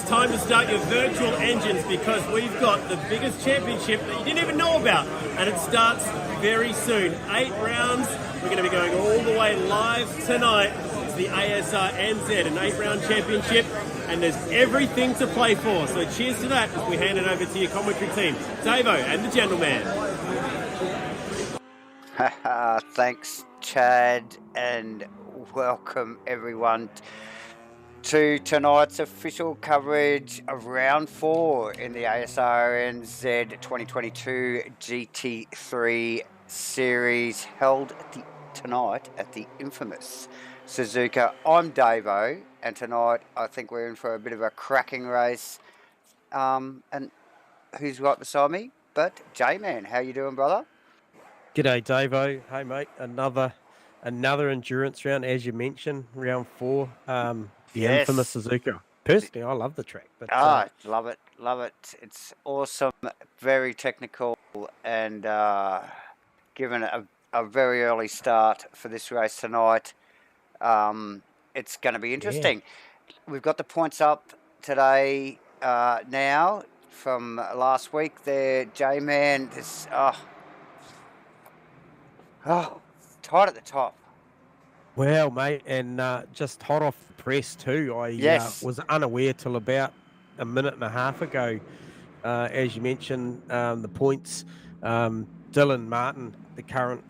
it's time to start your virtual engines because we've got the biggest championship that you didn't even know about, and it starts very soon. 8 rounds. We're going to be going all the way live tonight. It's the Asrnz, an 8-round championship, and there's everything to play for. So cheers to that as we hand it over to your commentary team, Davo and the gentleman. Thanks, Chad, and welcome everyone to tonight's official coverage of round 4 in the Asrnz 2022 GT3 series held tonight at the infamous Suzuka. I'm Davo, and tonight I think we're in for a bit of a cracking race. And who's right beside me? But J-Man, how you doing, brother? G'day, Davo. Hey, mate. Another endurance round, as you mentioned, round 4. The infamous Suzuka. Personally, I love the track. But, love it. It's awesome, very technical, and given a very early start for this race tonight, it's going to be interesting. Yeah. We've got the points up today now from last week there, J-Man. It's tight at the top. Well, mate, and just hot off the press too. I was unaware till about a minute and a half ago. As you mentioned, the points. Dylan Martin, the current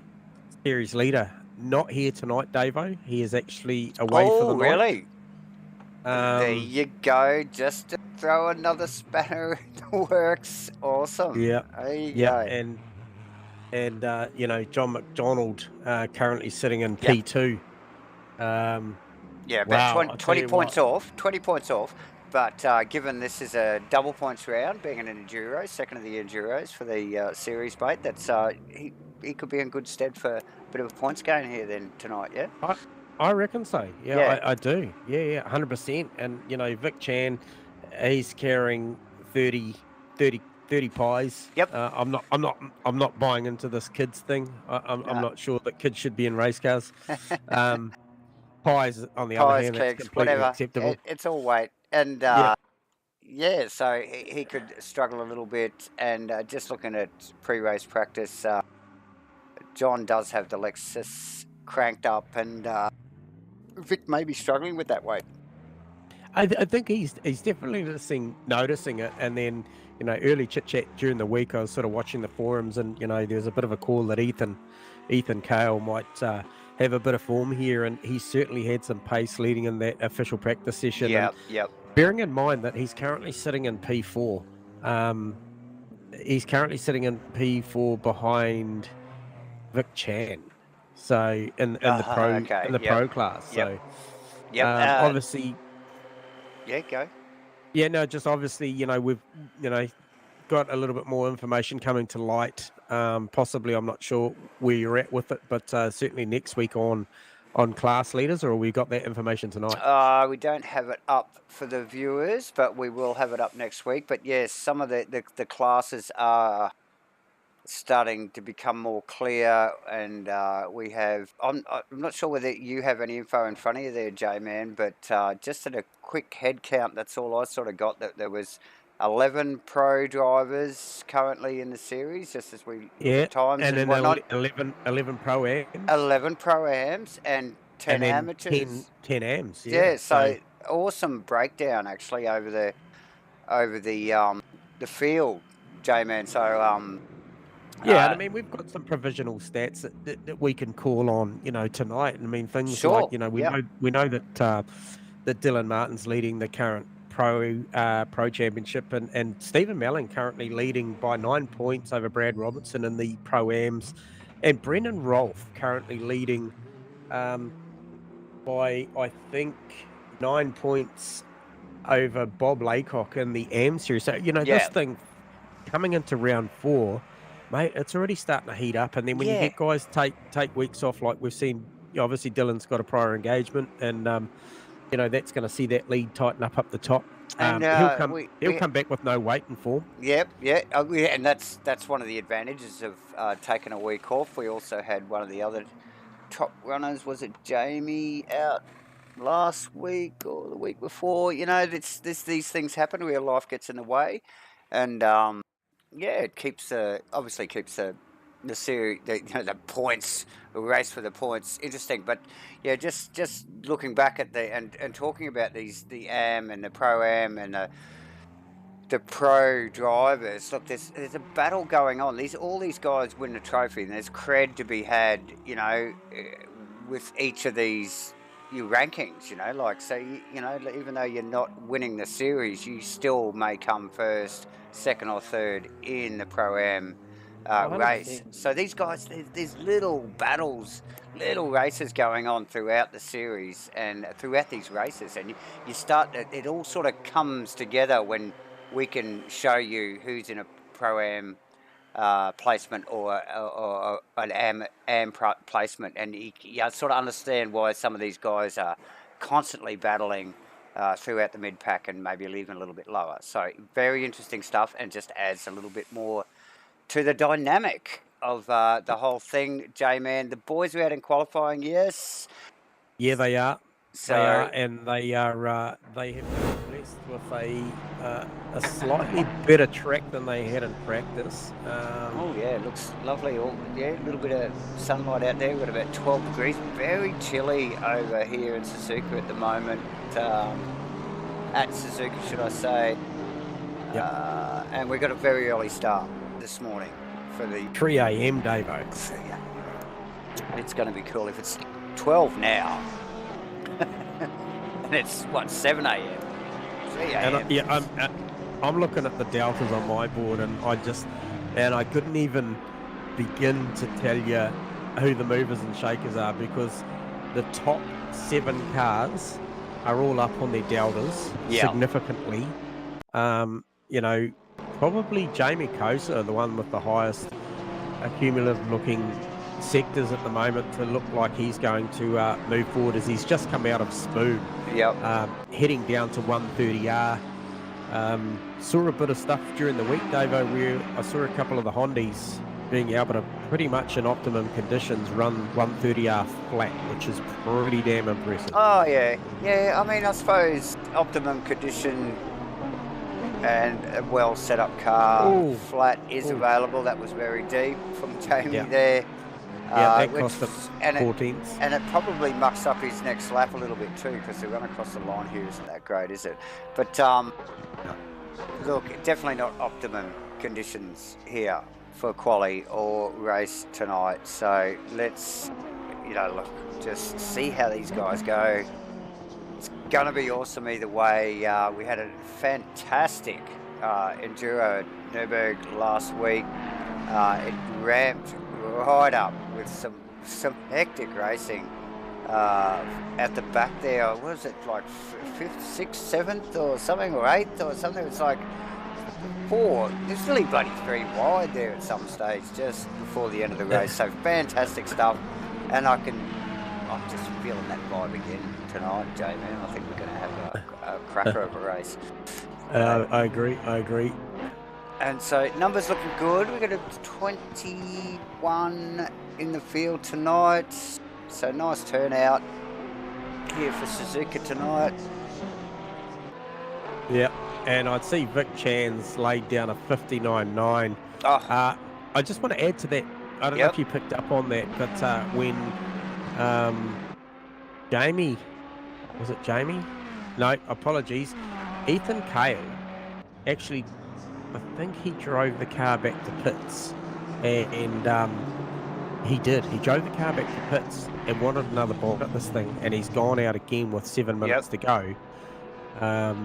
series leader, not here tonight, Davo. He is actually away for the night. Oh, really? There you go. Just to throw another spanner in the works. Awesome. Yeah. There you go. And you know, John McDonald currently sitting in P2. About 20 points off. 20 points off. But given this is a double points round, being an enduro, second of the enduros for the series, mate, that's he could be in good stead for a bit of a points gain here then tonight. Yeah. I reckon so. Yeah. I do. Yeah, 100%. And you know, Vic Chan, he's carrying 30 pies. Yep. I'm not buying into this kids thing. I'm not sure that kids should be in race cars. Pies, on the other hand, kegs, it's completely acceptable. It's all weight. And so he could struggle a little bit. And just looking at pre-race practice, John does have the Lexus cranked up, and Vic may be struggling with that weight. I think he's definitely noticing it. And then, you know, early chit chat during the week, I was sort of watching the forums, and you know, there's a bit of a call that Ethan Cale might have a bit of form here, and he certainly had some pace leading in that official practice session. Yep. Bearing in mind that he's currently sitting in P4. He's currently sitting in P4 behind Vic Chan. So in the pro class. So obviously. Yeah, go. Yeah, no, just obviously, you know, we've, you know, got a little bit more information coming to light. Possibly, I'm not sure where you're at with it, but certainly next week on class leaders, or we got that information tonight? We don't have it up for the viewers, but we will have it up next week. But yes, some of the classes are starting to become more clear, and we have. I'm not sure whether you have any info in front of you there, J-Man, but just at a quick head count, that's all I sort of got. That there was 11 pro drivers currently in the series, just as we times and then whatnot. 11 pro-ams. 11 pro-ams and 10 amateurs. 10 ams. Yeah, so awesome breakdown actually over the field, J-Man. So I mean, we've got some provisional stats that we can call on, you know, tonight. I mean, things like, you know, we know that that Dylan Martin's leading the current pro championship, and Stephen Melling currently leading by 9 points over Brad Robertson in the pro-ams, and Brendan Rolfe currently leading by, I think, 9 points over Bob Laycock in the AM series. So, you know, this thing coming into round 4, mate, it's already starting to heat up. And then when you get guys take weeks off, like we've seen, obviously Dylan's got a prior engagement, and you know, that's going to see that lead tighten up the top. And he'll come back with no weight and form. Yep, and that's one of the advantages of taking a week off. We also had one of the other top runners, was it Jamie, out last week or the week before. You know, these things happen where life gets in the way, and yeah, it keeps obviously keeps the series, the points, the race for the points interesting. But yeah, just looking back at and talking about the AM and the Pro Am and the pro drivers. Look, there's a battle going on. All these guys win a trophy, and there's cred to be had. You know, with each of these rankings. You know, like so. You know, even though you're not winning the series, you still may come first, second, or third in the Pro Am race. So these guys, there's little battles, little races going on throughout the series and throughout these races, and you start. It all sort of comes together when we can show you who's in a Pro-Am placement or an AM placement, and you sort of understand why some of these guys are constantly battling throughout the mid-pack and maybe leaving a little bit lower. So very interesting stuff, and just adds a little bit more to the dynamic of the whole thing. J-Man, the boys are out in qualifying, yes? Yeah, they are. So, they are, and they have been blessed with a slightly better track than they had in practice. Oh yeah, it looks lovely. Yeah, a little bit of sunlight out there. We've got about 12 degrees. Very chilly over here in Suzuka at the moment. At Suzuka, should I say. Yep. And we got a very early start this morning for the 3 a.m. Davo. It's going to be cool if it's 12 now. And it's what, 7 a.m. 3 a.m. I'm looking at the deltas on my board, and I couldn't even begin to tell you who the movers and shakers are, because the top 7 cars are all up on their deltas significantly. You know, probably Jamie Kosa, the one with the highest cumulative looking sectors at the moment, to look like he's going to move forward, as he's just come out of Spoon. Heading down to 130R. Saw a bit of stuff during the week, Davo, where I saw a couple of the Hondies being able to pretty much in optimum conditions run 130R flat, which is pretty damn impressive. Oh yeah, I mean, I suppose optimum condition and a well set up car flat is available. That was very deep from Jamie there. Yeah, that cost him 14th. And it probably mucks up his next lap a little bit too, because the run across the line here isn't that great, is it? But look, definitely not optimum conditions here for quali or race tonight. So let's, look, just see how these guys go. It's going to be awesome either way. We had a fantastic enduro at Nürburgring last week. It ramped right up with some hectic racing at the back there. What was it, like 5th, 6th, 7th or something, or 8th or something? It's like 4. It's really bloody 3 wide there at some stage just before the end of the race. So fantastic stuff, and I'm just feeling that vibe again tonight, J-Man. I think we're going to have a cracker of a race. I agree. And so numbers looking good. We've got a 21 in the field tonight. So nice turnout here for Suzuka tonight. Yeah, and I'd see Vic Chan's laid down a 59.9. I just want to add to that. I don't know if you picked up on that, but when Jamie, was it Jamie? No, apologies. Ethan Cale actually, I think he drove the car back to pits, and he did. He drove the car back to pits and wanted another bolt at this thing, and he's gone out again with 7 minutes to go. So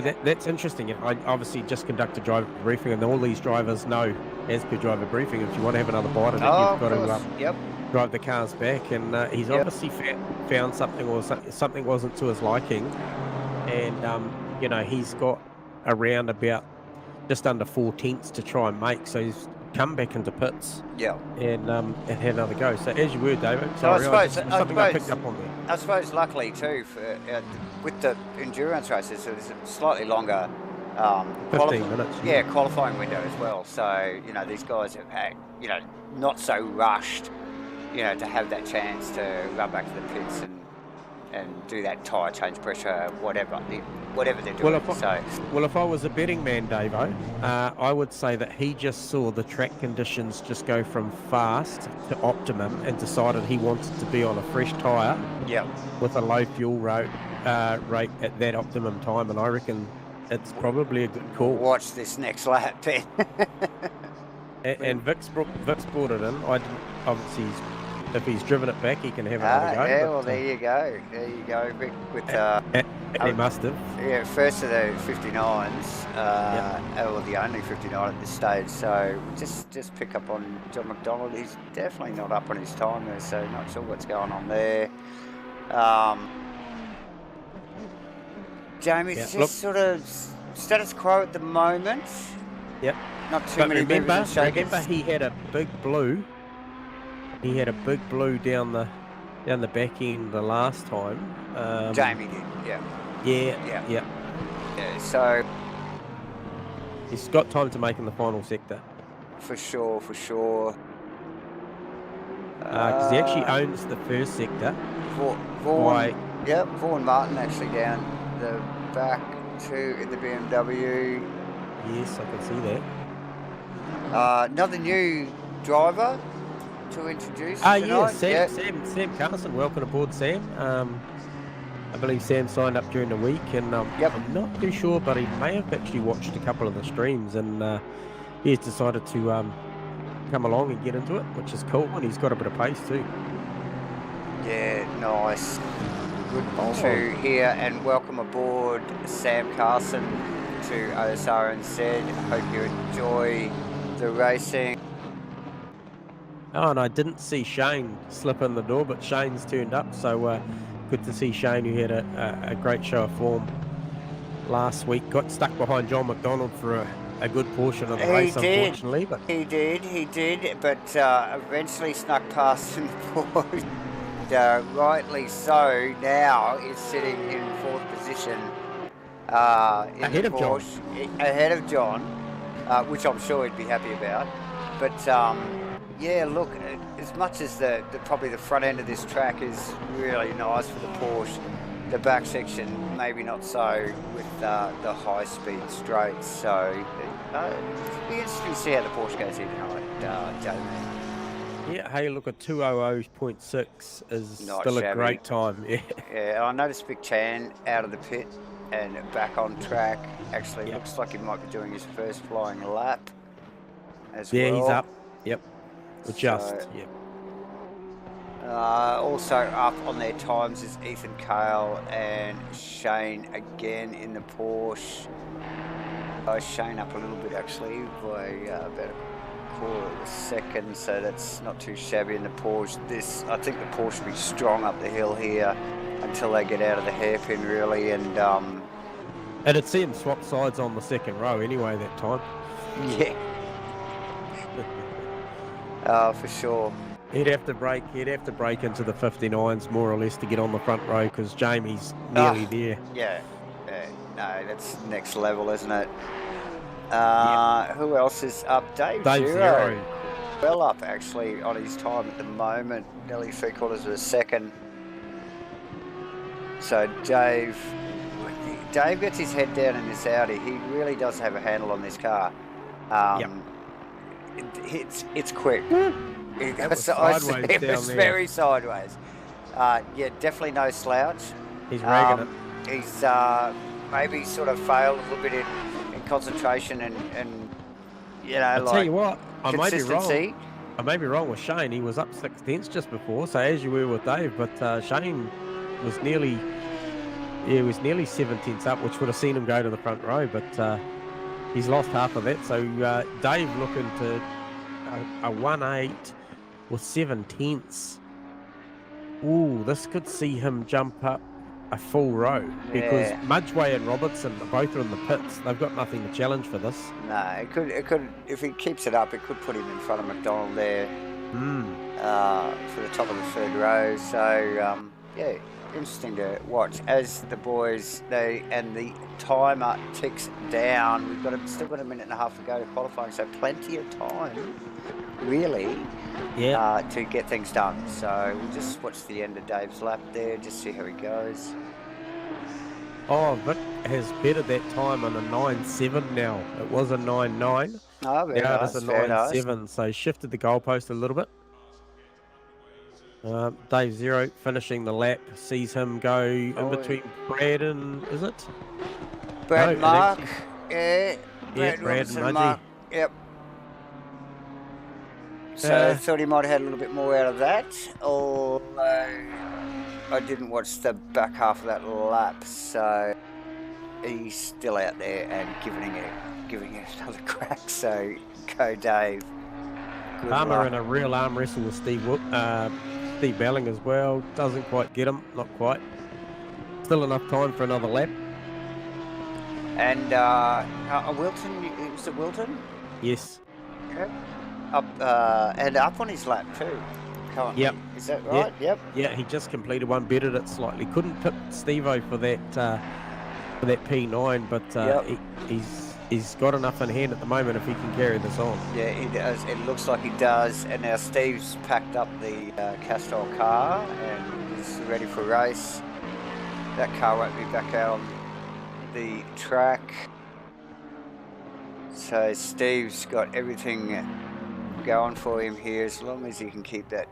that's interesting. I obviously just conducted driver briefing, and all these drivers know, as per driver briefing, if you want to have another bite at it, you've got to drive the cars back. And he's obviously found something, or something wasn't to his liking, and he's got around about just under 4 tenths to try and make, so he's come back into pits and had another go. So as you were, David, sorry, I picked up on there. I suppose luckily too, for with the endurance races, so there's a slightly longer 15 minutes. Qualifying window as well. So these guys have had not so rushed, to have that chance to run back to the pits do that tyre change pressure, whatever they're doing. Well, if I was a betting man, Davo, I would say that he just saw the track conditions just go from fast to optimum and decided he wanted to be on a fresh tyre with a low fuel rate at that optimum time, and I reckon it's probably a good call. Watch this next lap, Ben. and Vic's brought it in. I didn't, obviously, if he's driven it back, he can have another go. Yeah, well, there you go. There you go, Vic, with... he must have. Yeah, first of the 59s, or the only 59 at this stage. So just pick up on John McDonald. He's definitely not up on his time there, so not sure what's going on there. Jamie's sort of status quo at the moment. Yep. Not too many remember he had a big blue. He had a big blue down the back end the last time. Jamie did, Yeah. So he's got time to make in the final sector. For sure. Because he actually owns the first sector. Vaughan Martin actually down the back two in the BMW. Yes, I can see that. Another new driver to introduce tonight. Sam Carson. Welcome aboard, Sam. I believe Sam signed up during the week, and I'm not too sure, but he may have actually watched a couple of the streams, and he's decided to come along and get into it, which is cool, and he's got a bit of pace too. Yeah, nice. Good to hear, and welcome aboard, Sam Carson, to Asrnz. Hope you enjoy the racing. Oh, and I didn't see Shane slip in the door, but Shane's turned up, so good to see Shane, who had a great show of form last week. Got stuck behind John McDonald for a good portion of the race, unfortunately. But he did, but eventually snuck past in the Porsche. Rightly so, now is sitting in fourth position ahead of John, which I'm sure he'd be happy about. But yeah, look, as much as probably the front end of this track is really nice for the Porsche, the back section maybe not so with the high-speed straights. So it'll be interesting to see how the Porsche goes here tonight, Jamie. Yeah, hey, look, a 2:00.6 is still a great time. Yeah, I noticed Big Chan out of the pit and back on track. Actually, looks like he might be doing his first flying lap as well. Yeah, he's up. Yep. Also up on their times is Ethan Cale and Shane again in the Porsche. Shane up a little bit actually by about a quarter of a second, so that's not too shabby in the Porsche. I think the Porsche will be strong up the hill here until they get out of the hairpin really, and it'd see him swap sides on the second row anyway that time. Yeah. For sure. He'd have to break into the 59s more or less to get on the front row, because Jamie's nearly there. Yeah. No, that's next level, isn't it? Who else is up? Dave Zero. Well up actually on his time at the moment, nearly 3/4 of a second. So Dave gets his head down in this Audi. He really does have a handle on this car. It's quick. It was sideways it was very sideways. Yeah, definitely no slouch. He's ragging it. He's maybe sort of failed a little bit in concentration and I'll tell you what, I consistency. may be wrong with Shane. He was up 6/10 just before, so as you were with Dave, but Shane was nearly 7/10 up, which would have seen him go to the front row, but he's lost half of that. So Dave looking to a 1.8 with 7/10. Ooh, this could see him jump up a full row, because Mudgeway and Robertson both are in the pits. They've got nothing to challenge for this. No, it could if he keeps it up, it could put him in front of McDonald there for the top of the third row. So yeah, interesting to watch as the boys and the timer ticks down. Still got a minute and a half to go to qualifying, so plenty of time, really, to get things done. So we'll just watch the end of Dave's lap there, just see how he goes. Oh, Vic has bettered that time on a 9.7 now. It was a 9.9. Oh, very now nice, it is a 9.7, so shifted the goalpost a little bit. Dave Zero finishing the lap, sees him go in between Brad and, is it? Brad and Mark, Brad Robinson and Mark, yep. So I thought he might have had a little bit more out of that, although I didn't watch the back half of that lap, so he's still out there and giving it another crack. So go, Dave. Good Palmer luck. in a real arm wrestle with Steve Belling as well. Doesn't quite get him, not quite. Still enough time for another lap. And Wilton, was it Wilton? Yes. Yep. Up on his lap too. Currently. Yep. Is that right? Yep. Yeah, he just completed one, bettered it slightly. Couldn't pick Steve-O for that P9, but he's got enough in hand at the moment if he can carry this on. Yeah, he does. It looks like he does. And now Steve's packed up the Castrol car and is ready for a race. That car won't be back out on the track. So Steve's got everything going for him here as long as he can keep that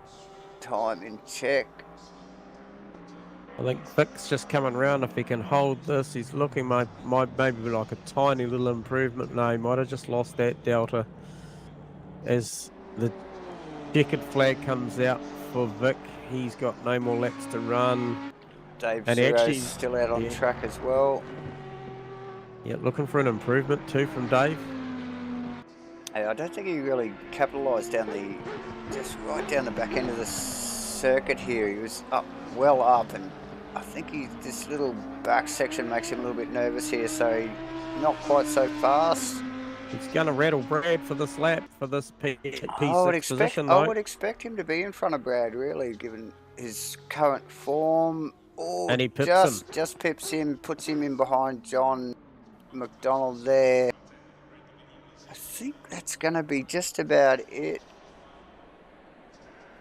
time in check. I think Vic's just coming round. If he can hold this, he's looking maybe like a tiny little improvement. No, he might have just lost that delta as the checkered flag comes out for Vic. He's got no more laps to run. Dave Zero's still out on track as well. Yeah, looking for an improvement too from Dave. Hey, I don't think he really capitalised just right down the back end of the circuit here. He was well up, and I think this little back section makes him a little bit nervous here, so not quite so fast. He's going to rattle Brad for this lap, for this P6 position. I would expect him to be in front of Brad, really, given his current form. Oh, and he pips him. Just pips him, puts him in behind John McDonald there. I think that's going to be just about it.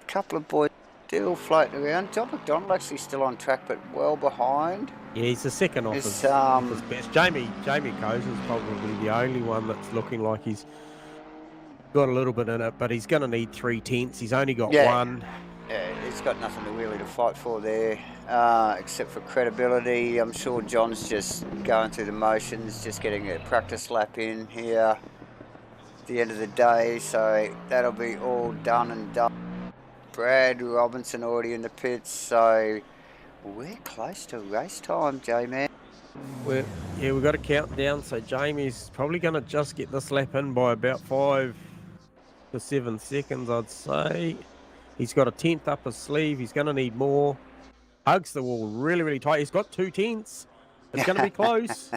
A couple of boys still floating around. John McDonald actually still on track, but well behind. Yeah, he's the second off his best. Jamie Coase is probably the only one that's looking like he's got a little bit in it, but he's going to need 3/10. He's only got one. Yeah, he's got nothing really to fight for there, except for credibility. I'm sure John's just going through the motions, just getting a practice lap in here at the end of the day, so that'll be all done and done. Brad Robinson already in the pits, so we're close to race time, J-Man. We've got a countdown, so Jamie's probably going to just get this lap in by about 5 to 7 seconds, I'd say. He's got a 10th up his sleeve. He's going to need more. Hugs the wall really, really tight. He's got 2 tenths. It's going to be close.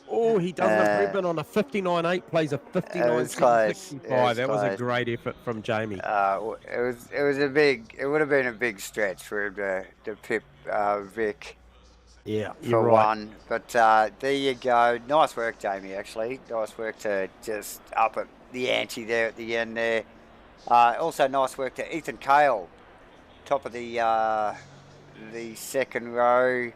Oh, he does an improvement on a 59.8, plays a 59.65. That was a great effort from Jamie. It would have been a big stretch for him to pip Vic. Yeah, for one. But there you go. Nice work, Jamie, actually. Nice work to just up at the ante there at the end there. Also nice work to Ethan Cale, top of the second row.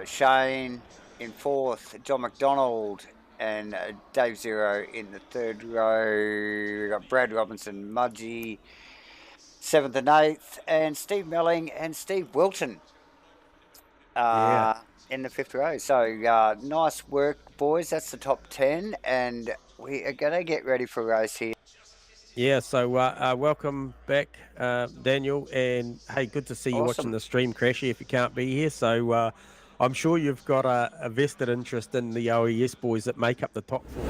Shane in fourth, John McDonald and Dave Zero in the third row. We've got Brad Robinson, Mudgee, 7th and 8th, and Steve Melling and Steve Wilton in the 5th row. So nice work, boys. That's the top 10, and we are going to get ready for a race here. Yeah, so welcome back, Daniel, and hey, good to see you watching the stream, Crashy, if you can't be here. So I'm sure you've got a vested interest in the OES boys that make up the top 4.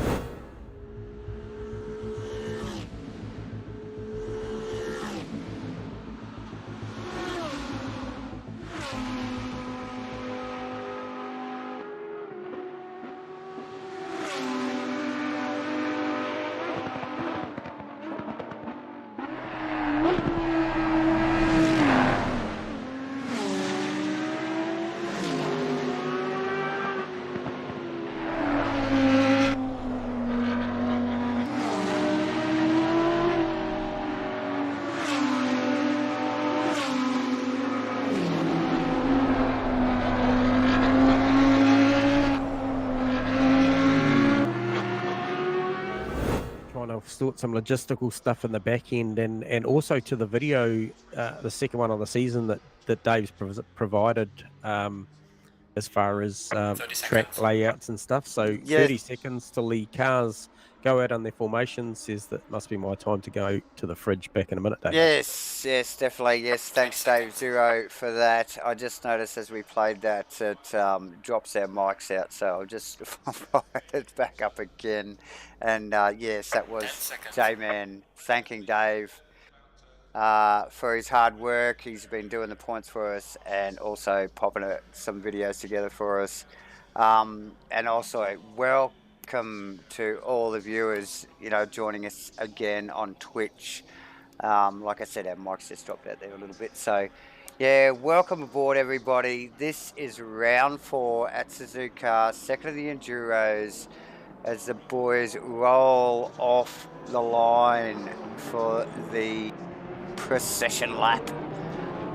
sort some logistical stuff in the back end, and also to the video, the second one of the season that Dave's provided, as far as track layouts and stuff. So 30 seconds till the cars go out on their formation. Says that must be my time to go to the fridge. Back in a minute, Dave. Yes, definitely. Yes, thanks, Dave Zero, for that. I just noticed as we played that it drops our mics out, so I'll just fire it back up again. And yes, that was J-Man thanking Dave for his hard work. He's been doing the points for us and also popping some videos together for us. And also, welcome to all the viewers, joining us again on Twitch. Like I said, our mics just dropped out there a little bit. So, yeah, welcome aboard, everybody. This is round 4 at Suzuka, second of the Enduros, as the boys roll off the line for the procession lap,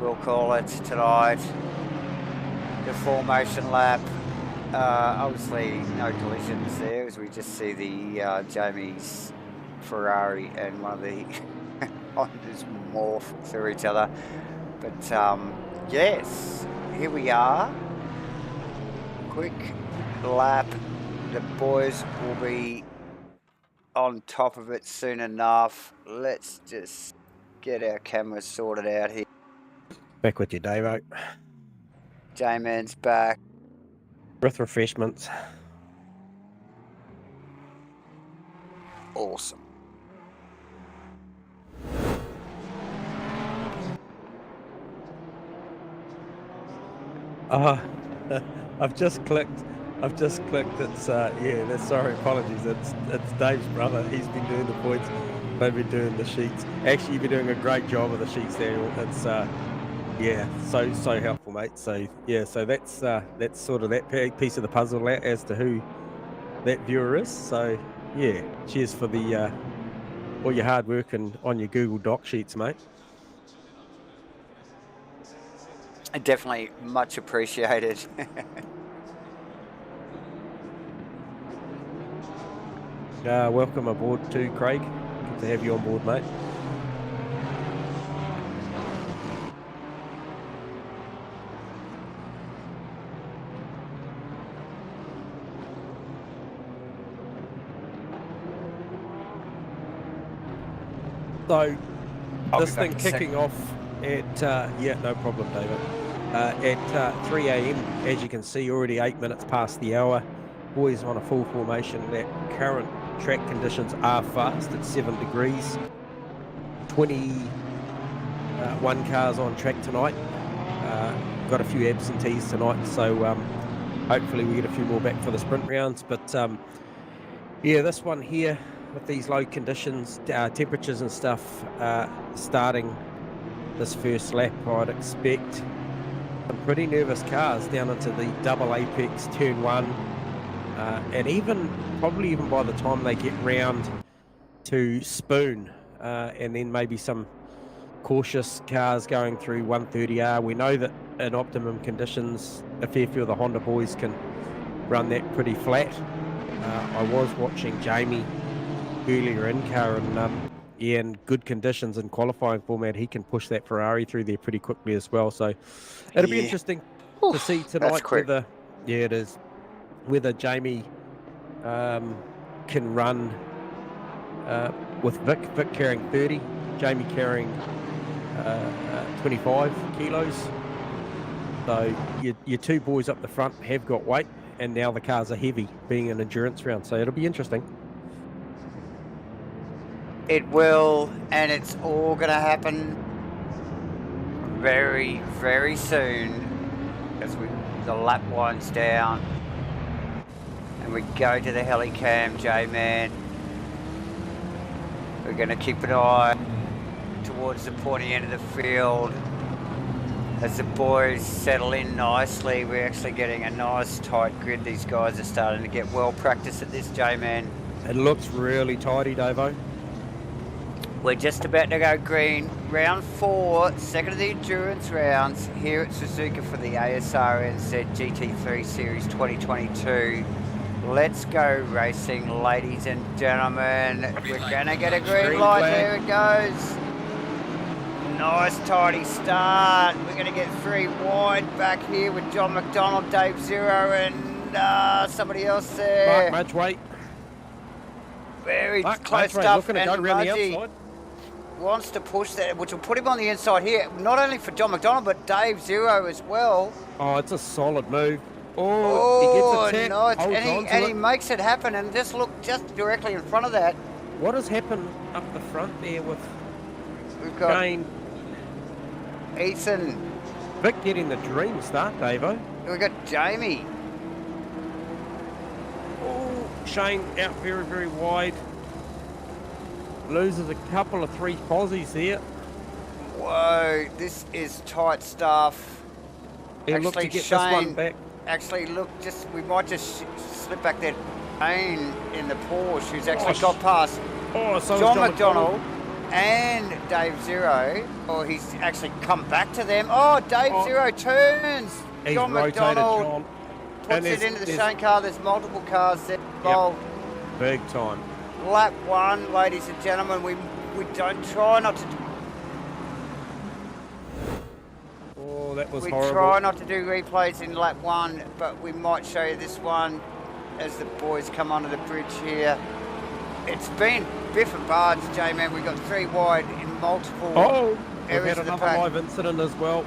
we'll call it tonight. The formation lap. Obviously no collisions there, as we just see the Jamie's Ferrari and one of the Hondas morph through each other. But yes, here we are. Quick lap. The boys will be on top of it soon enough. Let's just get our cameras sorted out here. Back with you, Dave. J-Man's back. With refreshments. Awesome. I've just clicked. It's sorry, apologies. It's Dave's brother. He's been doing the points. They've been doing the sheets. Actually, you've been doing a great job of the sheets there. It's so helpful, mate. So yeah, so that's sort of that piece of the puzzle as to who that viewer is. So yeah, cheers for the all your hard work and on your Google Doc sheets, mate. Definitely much appreciated. Welcome aboard too, Craig. Good to have you on board, mate. So, this thing kicking off at, no problem, David. At 3 a.m, as you can see, already 8 minutes past the hour. Boys on a full formation. That current track conditions are fast at 7 degrees. 21 cars on track tonight. Got a few absentees tonight, so hopefully we get a few more back for the sprint rounds. But yeah, this one here with these low conditions, temperatures and stuff, starting this first lap, I'd expect some pretty nervous cars down into the double apex turn 1, and probably even by the time they get round to Spoon, and then maybe some cautious cars going through 130R. We know that in optimum conditions, a fair few of the Honda boys can run that pretty flat. I was watching Jamie earlier in car, and in good conditions in qualifying format, he can push that Ferrari through there pretty quickly as well. So it'll be interesting to see tonight whether, it is, whether Jamie can run with Vic carrying 30, Jamie carrying 25 kilos. So your two boys up the front have got weight, and now the cars are heavy, being an endurance round. So it'll be interesting. It will, and it's all going to happen very, very soon as the lap winds down and we go to the helicam, J-Man. We're going to keep an eye towards the pointy end of the field as the boys settle in nicely. We're actually getting a nice tight grid. These guys are starting to get well practiced at this, J-Man. It looks really tidy, Davo. We're just about to go green. Round 4, second of the endurance rounds here at Suzuka for the Asrnz GT3 Series 2022. Let's go racing, ladies and gentlemen. We're gonna get a green light. There it goes. Nice tidy start. We're gonna get 3 wide back here with John McDonald, Dave Zero, and somebody else there. Mark Mudgeway. Very close stuff. Looking to go around the outside. Wants to push that, which will put him on the inside here. Not only for John McDonald, but Dave Zero as well. Oh, it's a solid move. Oh, he gets a tap. Nice. And he makes it happen. And just look just directly in front of that. What has happened up the front there with We've got Shane? Ethan. Vic getting the dream start, Davo. We've got Jamie. Oh, Shane out very, very wide. Loses a couple of 3 posies there. Whoa, this is tight stuff. He'll look to get this one back. Actually, look, we might just slip back there. Shane in the Porsche, who's actually got past John McDonald and Dave Zero. Or he's actually come back to them. Oh, Dave Zero turns. He's John McDonald puts it into the Shane car. There's multiple cars there involved. Yep. Big time. Lap 1, ladies and gentlemen. We don't try not to. That was we horrible. Try not to do replays in lap 1, but we might show you this one as the boys come onto the bridge here. It's been biff and barge, J-Man. We've got 3 wide in multiple areas we've had of the another pack. live incident as well.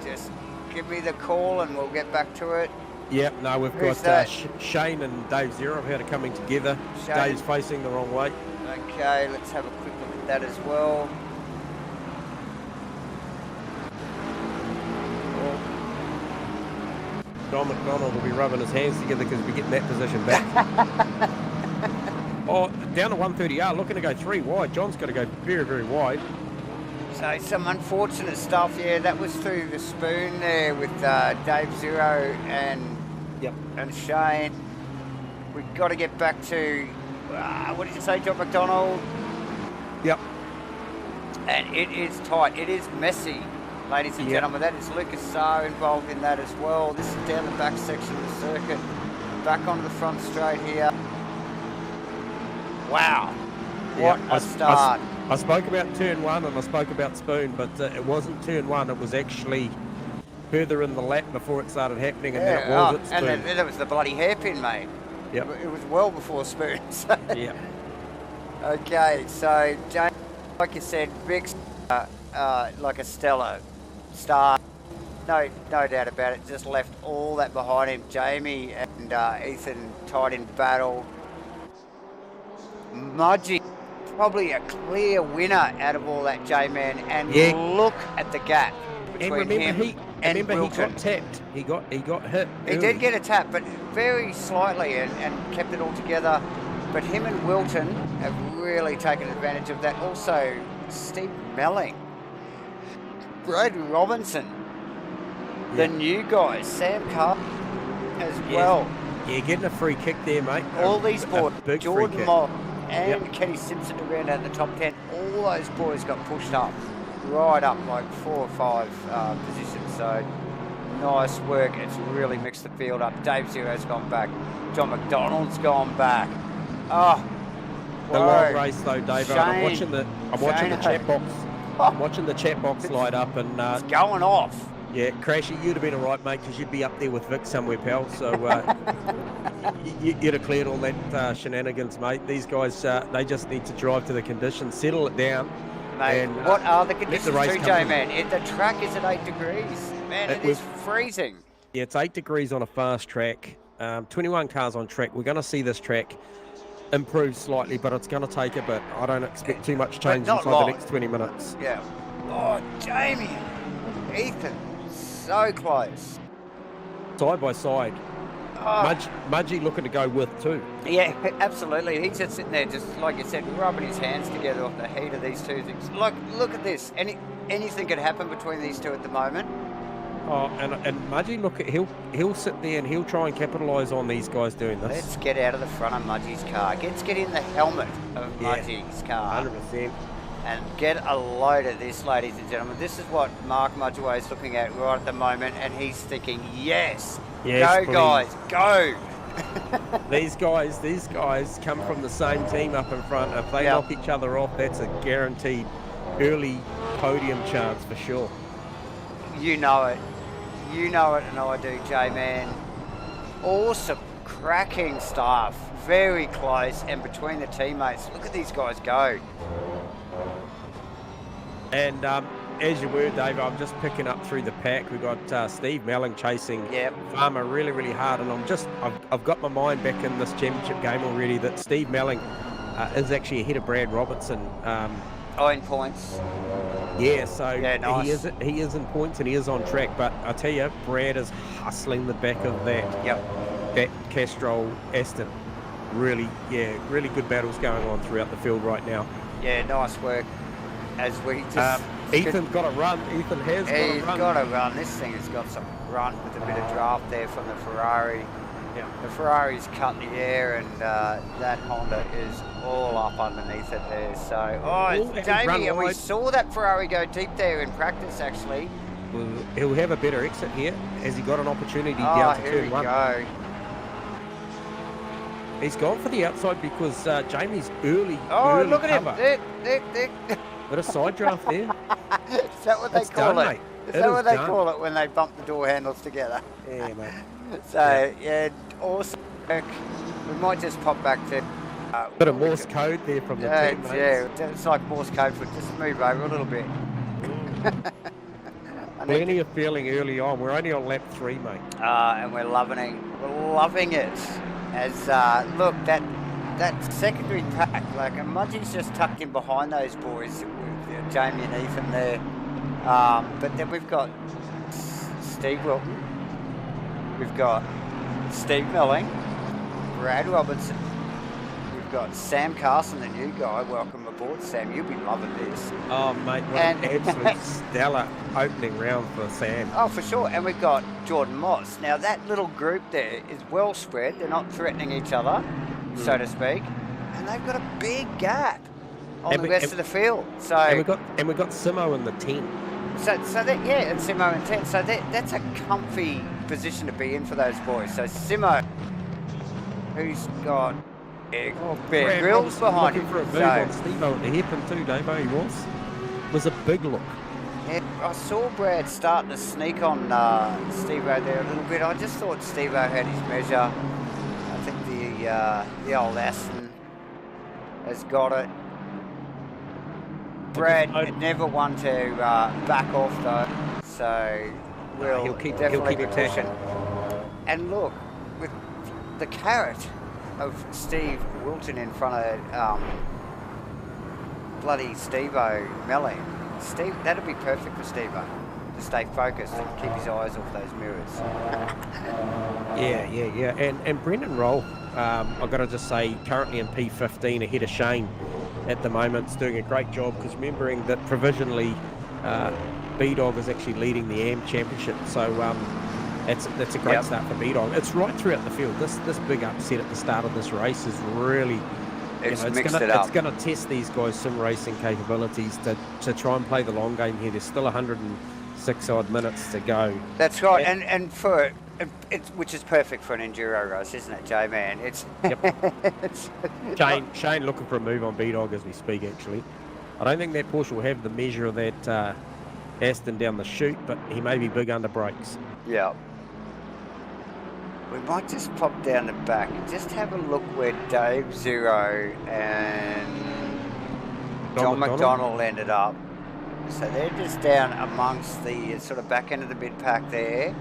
Just give me the call and we'll get back to it. Yep, no, we've got Shane and Dave Zero here coming together. Dave's facing the wrong way. Okay, let's have a quick look at that as well. John McDonald will be rubbing his hands together because we're getting that position back. Down to 130R, looking to go 3 wide. John's got to go very, very wide. So some unfortunate stuff. Yeah, that was through the spoon there with Dave Zero and Shane. We've got to get back to, what did you say, John McDonald? Yep. And it is tight. It is messy. Ladies and gentlemen, that is Lucas Saar involved in that as well. This is down the back section of the circuit. Back onto the front straight here. Wow. What a start. I spoke about turn 1 and I spoke about spoon, but it wasn't turn 1. It was actually further in the lap before it started happening, and then it was at spoon. And then it was the bloody hairpin, mate. Yep. It was well before spoon. So. Yeah. Okay, so James, like you said, Vic's like a stellar start. No doubt about it. Just left all that behind him. Jamie and Ethan tied in battle. Mudgy, probably a clear winner out of all that, J-Man. And look at the gap between him and Wilton. He got tapped. He got hit. He did get a tap, but very slightly, and kept it all together. But him and Wilton have really taken advantage of that. Also, Steve Melling, Brad Robinson, the new guys, Sam Carr as well. Yeah, getting a free kick there, mate. All these boys, Jordan Moss and Kenny Simpson to round out the top 10. All those boys got pushed up, right up like 4 or 5 positions. So nice work. It's really mixed the field up. Dave Zero's gone back. John McDonald's gone back. Oh, the long race though, Dave. I'm watching the chat box. I'm watching the chat box light up, and it's going off. Yeah, Crashy, you'd have been all right, mate, because you'd be up there with Vic somewhere, pal. So you'd have cleared all that shenanigans, mate. These guys, they just need to drive to the conditions, settle it down. Mate, and, what are the conditions too, J-Man? The track is at 8 degrees. Man, it is freezing. Yeah, it's 8 degrees on a fast track. 21 cars on track. We're going to see this track improve slightly, but it's going to take a bit. I don't expect too much change inside the next 20 minutes. Yeah. Oh, Jamie, Ethan. So close. Side by side. Mudgy looking to go with too. Yeah, absolutely. He's just sitting there, just like you said, rubbing his hands together off the heat of these two things. Look at this. Anything could happen between these two at the moment. Oh, and Mudgy, look, he'll sit there and he'll try and capitalise on these guys doing this. Let's get out of the front of Mudgy's car. Let's get in the helmet of Mudgy's car. 100%. And get a load of this, ladies and gentlemen. This is what Mark Mudgeway is looking at right at the moment, and he's thinking, yes, go, please. Guys, go. These guys come from the same team up in front. If they knock each other off, that's a guaranteed early podium chance for sure. You know it. You know it, and I do, J-Man. Awesome, cracking stuff. Very close, and between the teammates, look at these guys go. And as you were, Dave, I'm just picking up through the pack. We've got Steve Melling chasing Farmer really, really hard. And I've got my mind back in this championship game already that Steve Melling is actually ahead of Brad Robertson. In points. Yeah, so nice. he is in points and he is on track. But I tell you, Brad is hustling the back of that Castrol Aston. Really good battles going on throughout the field right now. Yeah, nice work. As we just... Ethan's got to run. Ethan has got to run. This thing has got some run with a bit of draft there from the Ferrari. Yeah. The Ferrari's cut in the air, and that Honda is all up underneath it there. So, it's Jamie, and we saw that Ferrari go deep there in practice, actually. Well, he'll have a better exit here as he got an opportunity down to turn one. Go. He's gone for the outside because Jamie's early. Oh, look at cover. him! There. Bit of side draft there. Is that what they call it? Is that what they call it when they bump the door handles together? Yeah, mate. So, awesome work. We might just pop back to... bit of Morse code there from the team, mate. Yeah, it's like Morse code for just move over a little bit. Plenty of feeling early on. We're only on lap 3, mate. And we're loving it. As, look, that secondary pack, like, Mudgie's just tucked in behind those boys with Jamie and Ethan there. But then we've got Steve Wilton, we've got Steve Melling, Brad Robertson, we've got Sam Carson, the new guy. Welcome aboard, Sam. You'll be loving this. Oh, mate, what an absolute stellar opening round for Sam. Oh, for sure. And we've got Jordan Moss. Now, that little group there is well spread. They're not threatening each other, so to speak. And they've got a big gap on the rest of the field. So and we've got Simo in the 10. So that, and Simo in 10. So that's a comfy position to be in for those boys. So Simo, who's got Bear Grylls behind him. For a move on Steve-O at the hairpin too, Davo, he was a big look. Yeah, I saw Brad starting to sneak on Steve-O there a little bit. I just thought Steve-O had his measure. I think the old Aston has got it. Brad never one to back off though, so he'll keep pushing. And look, with the carrot of Steve Wilton in front of bloody Steve-O Melling, that'd be perfect for Steve-O to stay focused and keep his eyes off those mirrors. Yeah. And Brendan Roll, I've got to just say, currently in P15 ahead of Shane at the moment, is doing a great job, because remembering that provisionally B-Dog is actually leading the AM Championship, so that's a great start for B-Dog. It's right throughout the field. This big upset at the start of this race is really... It's going to test these guys' sim racing capabilities to try and play the long game here. There's still 106 odd minutes to go. That's right, and for which is perfect for an enduro race, isn't it, J-Man? Shane looking for a move on B-Dog as we speak. Actually, I don't think that Porsche will have the measure of that Aston down the chute, but he may be big under brakes. Yeah. We might just pop down the back and just have a look where Dave Zero and John McDonald ended up. So they're just down amongst the sort of back end of the mid pack there,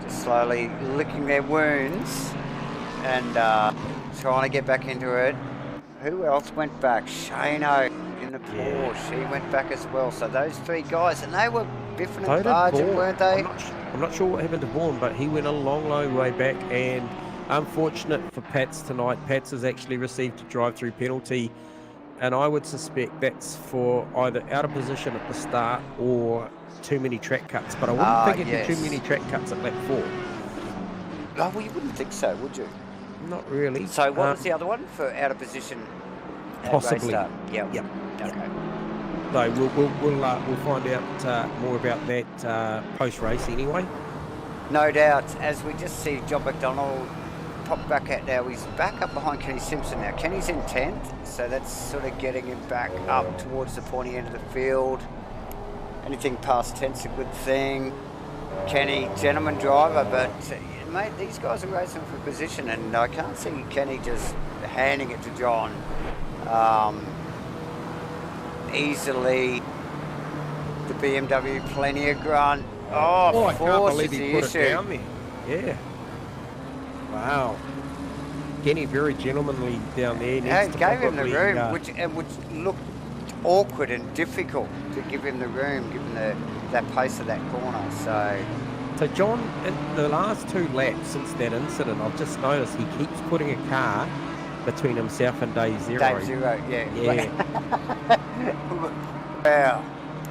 just slowly licking their wounds and trying to get back into it. Who else went back? Shano in the Porsche, he went back as well. So those three guys, and they were biffing and barging, weren't they? I'm not sure what happened to Vaughan, but he went a long way back, and unfortunate for Pats tonight. Pats has actually received a drive-through penalty, and I would suspect that's for either out of position at the start or too many track cuts, but I wouldn't think it'd be too many track cuts at lap 4. Oh, well, you wouldn't think so, would you? Not really. So what was the other one for out of position? Possibly. Yep. Okay. So we'll find out more about that post-race anyway. No doubt, as we just see John McDonald pop back out now. He's back up behind Kenny Simpson now. Kenny's in 10th, so that's sort of getting him back up towards the pointy end of the field. Anything past 10th's a good thing. Kenny, gentleman driver, but mate, these guys are racing for position, and I can't see Kenny just handing it to John easily. The BMW, plenty of grunt. Oh, I can't force believe is he the put issue. it down there. Yeah. Wow. Kenny very gentlemanly down there. Yeah, Needs to gave him the probably, room, which looked awkward and difficult to give him the room, given that pace of that corner. So John, in the last 2 laps since that incident, I've just noticed he keeps putting a car between himself and Day Zero. Day Zero, yeah. Yeah. Well,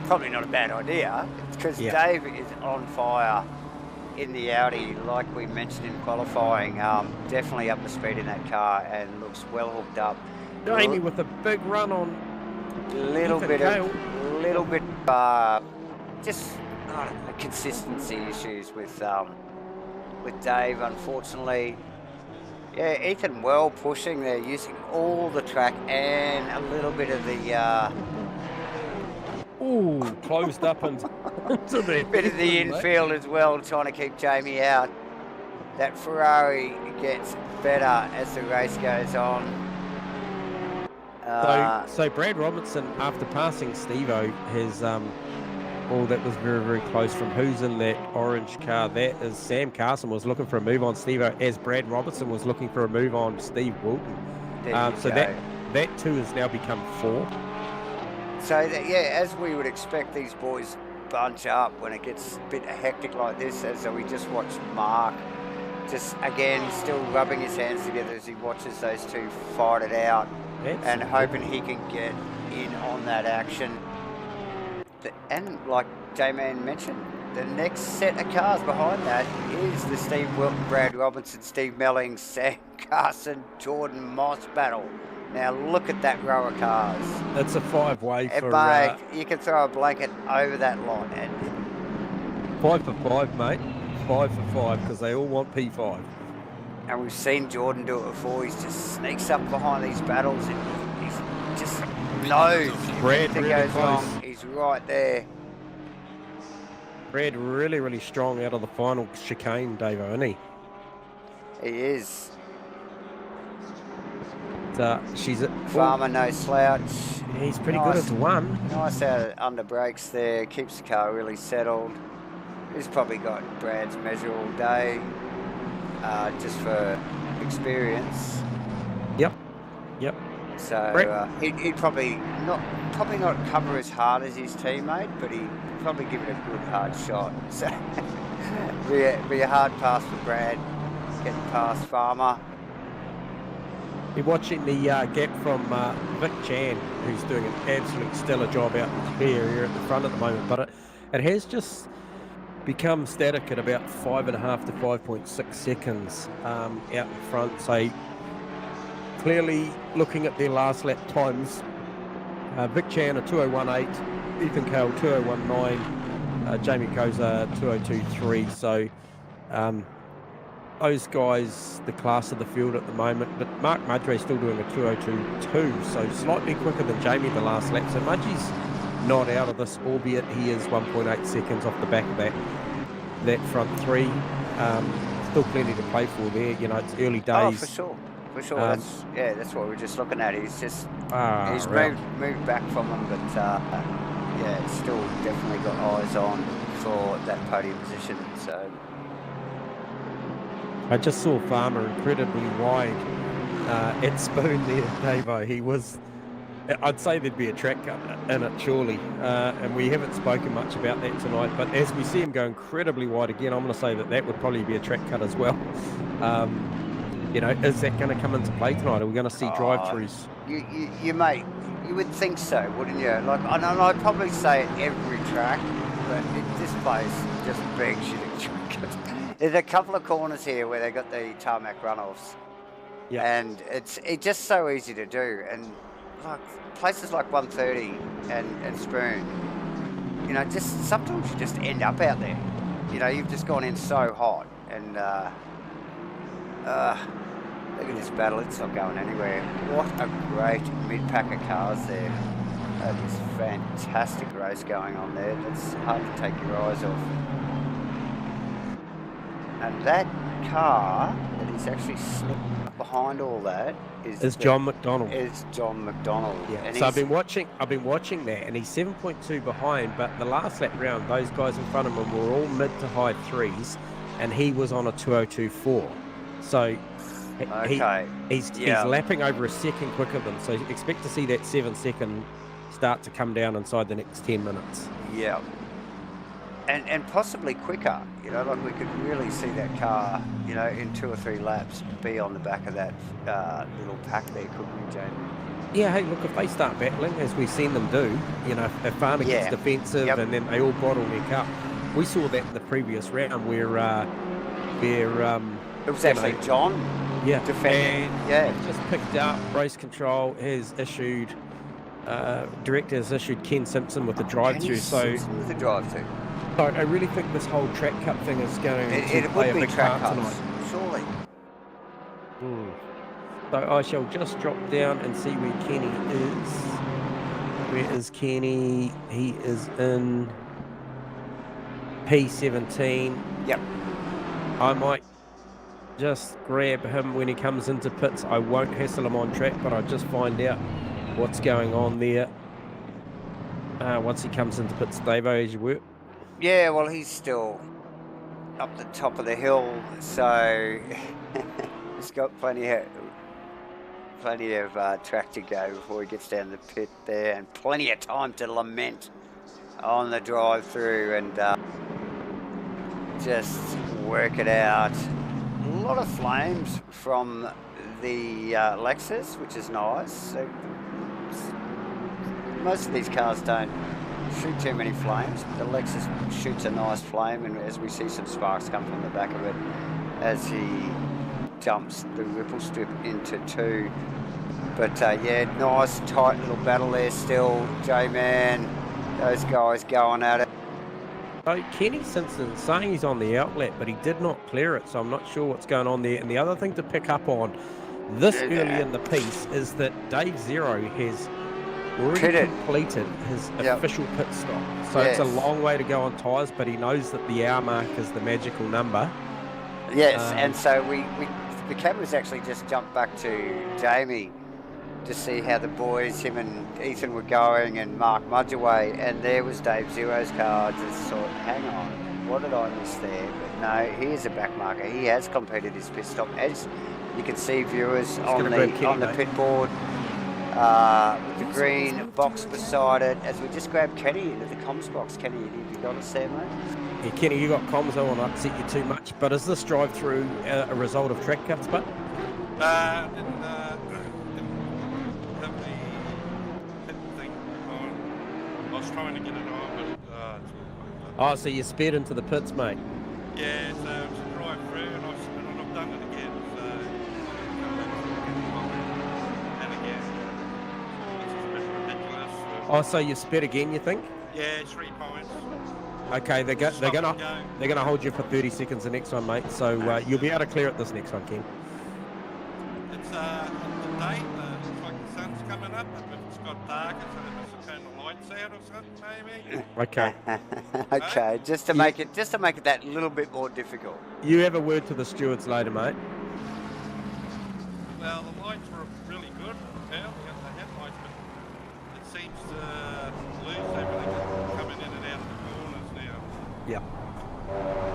probably not a bad idea, because Yeah. Dave is on fire in the Audi, like we mentioned in qualifying. Definitely up the speed in that car and looks well hooked up. Jamie with a big run on Little Ethan bit Cale. just I don't know, consistency issues with Dave, unfortunately. Yeah, Ethan well pushing there, using all the track and a little bit of the ooh, closed up and into the bit of the infield as well, trying to keep Jamie out. That Ferrari gets better as the race goes on. So Brad Robertson, after passing Steve-O, has that was very, very close from who's in that orange car. That is Sam Carson was looking for a move on Steve-O, as Brad Robertson was looking for a move on Steve Wilton. So that 2 has now become 4. So yeah, as we would expect, these boys bunch up when it gets a bit hectic like this. As we just watched Mark, just again still rubbing his hands together as he watches those 2 fight it out. And hoping he can get in on that action. And like J-Man mentioned, the next set of cars behind that is the Steve Wilton, Brad Robinson, Steve Melling, Sam Carson, Jordan Moss battle. Now look at that row of cars. That's a 5-way for... Mate, you can throw a blanket over that lot. And 5 for 5, mate. 5 for 5, because they all want P5. And we've seen Jordan do it before. He just sneaks up behind these battles and he's just knows if anything goes wrong, he's right there. Brad really, really strong out of the final chicane, Davo, isn't he? He is. She's at Farmer, no slouch. He's pretty good at 1. Nice out under brakes there. Keeps the car really settled. He's probably got Brad's measure all day. Just for experience. Yep. So he'd probably not cover as hard as his teammate, but he'd probably give it a good hard shot. So be a hard pass for Brad, getting past Farmer. You're watching the gap from Vic Chan, who's doing an absolute stellar job out in the clear area at the front at the moment, but it has just become static at about 5.5 to 5.6 seconds out in front. So clearly looking at their last lap times, Vic Chan a 2:01.8, Ethan Cale 2:01.9, Jamie Koza 2:02.3. So those guys, the class of the field at the moment, but Mark Mudre still doing a 2:02.2, so slightly quicker than Jamie the last lap. So Mudgie's not out of this, albeit he is 1.8 seconds off the back of that front 3. Still plenty to play for there. You know, it's early days. Oh, for sure. That's what we're just looking at. He's just moved back from them, but still definitely got eyes on for that podium position. So I just saw Farmer incredibly wide at Spoon there, Davo. He was, I'd say there'd be a track cut in it, surely. And we haven't spoken much about that tonight, but as we see him go incredibly wide again, I'm going to say that would probably be a track cut as well. You know, is that going to come into play tonight? Are we going to see drive-throughs? You would think so, wouldn't you? Like, and I'd probably say at every track, but this place just begs you to. There's a couple of corners here where they got the tarmac runoffs, and it's just so easy to do. And like places like 130 and Spoon, you know, just sometimes you just end up out there. You know, you've just gone in so hot, and Look at this battle, it's not going anywhere. What a great mid-pack of cars there. That is fantastic race going on there. That's hard to take your eyes off. And that car that is actually slipped behind all that is John McDonald. Is John McDonald. Yeah. And So I've been watching that, and he's 7.2 behind. But the last lap round, those guys in front of him were all mid to high threes, and he was on a 2:02.4. So he's lapping over a second quicker than. So expect to see that 7-second start to come down inside the next 10 minutes. Yeah. And possibly quicker, you know, like we could really see that car, you know, in 2 or 3 laps be on the back of that little pack there, couldn't we, Jamie? Yeah, hey, look, if they start battling, as we've seen them do, you know, if Farmer gets defensive and then they all bottleneck up. We saw that in the previous round where it was actually John defending. Just picked up, race control has issued, director has issued Ken Simpson with the drive-through. With the drive-through. So I really think this whole track cup thing is going to play a big part tonight. Surely. So I shall just drop down and see where Kenny is. Where is Kenny? He is in P17. Yep. I might just grab him when he comes into pits. I won't hassle him on track, but I'll just find out what's going on there once he comes into pits. Davo, as you were. Yeah, well, he's still up the top of the hill, so he's got plenty of track to go before he gets down the pit there, and plenty of time to lament on the drive-through and just work it out. A lot of flames from the Lexus, which is nice. So most of these cars don't shoot too many flames. The Lexus shoots a nice flame, and as we see some sparks come from the back of it as he dumps the ripple strip into 2. But yeah, nice tight little battle there still, J-Man. Those guys going at it. So Kenny Simpson saying he's on the outlet, but he did not clear it, so I'm not sure what's going on there. And the other thing to pick up on this early in the piece is that Dave Zero has already completed his official pit stop. So it's a long way to go on tyres, but he knows that the hour mark is the magical number. Yes, and so the cameras actually just jumped back to Jamie to see how the boys, him and Ethan, were going, and Mark Mudgeway, and there was Dave Zero's car. Just thought, hang on, what did I miss there? But no, he is a back marker. He has completed his pit stop, as you can see, viewers, on the pit board. With the green box beside it, as we just grab Kenny into the comms box. Kenny, have you got us there, mate? Yeah, Kenny, you got comms. I won't upset you too much, but is this drive-through a result of track cuts, but? Didn't have the pit thing on. I was trying to get it on, but So you sped into the pits, mate? Yeah, so it was a drive-through, and I've done it again, so and again. This is a bit ridiculous. So you sped again, you think? Yeah, 3 points. Okay, they're gonna hold you for 30 seconds the next one, mate. So you'll be able to clear it this next one, Ken. It's the date. Looks like the sun's coming up, but if it's got dark, it's going to turn the lights out or something, maybe. Okay. Okay, just to make it that little bit more difficult. You have a word to the stewards later, mate. Well, the lights were really good. Yeah, we got the headlights, but it seems to lose everything coming in and out of the corners now. Yeah.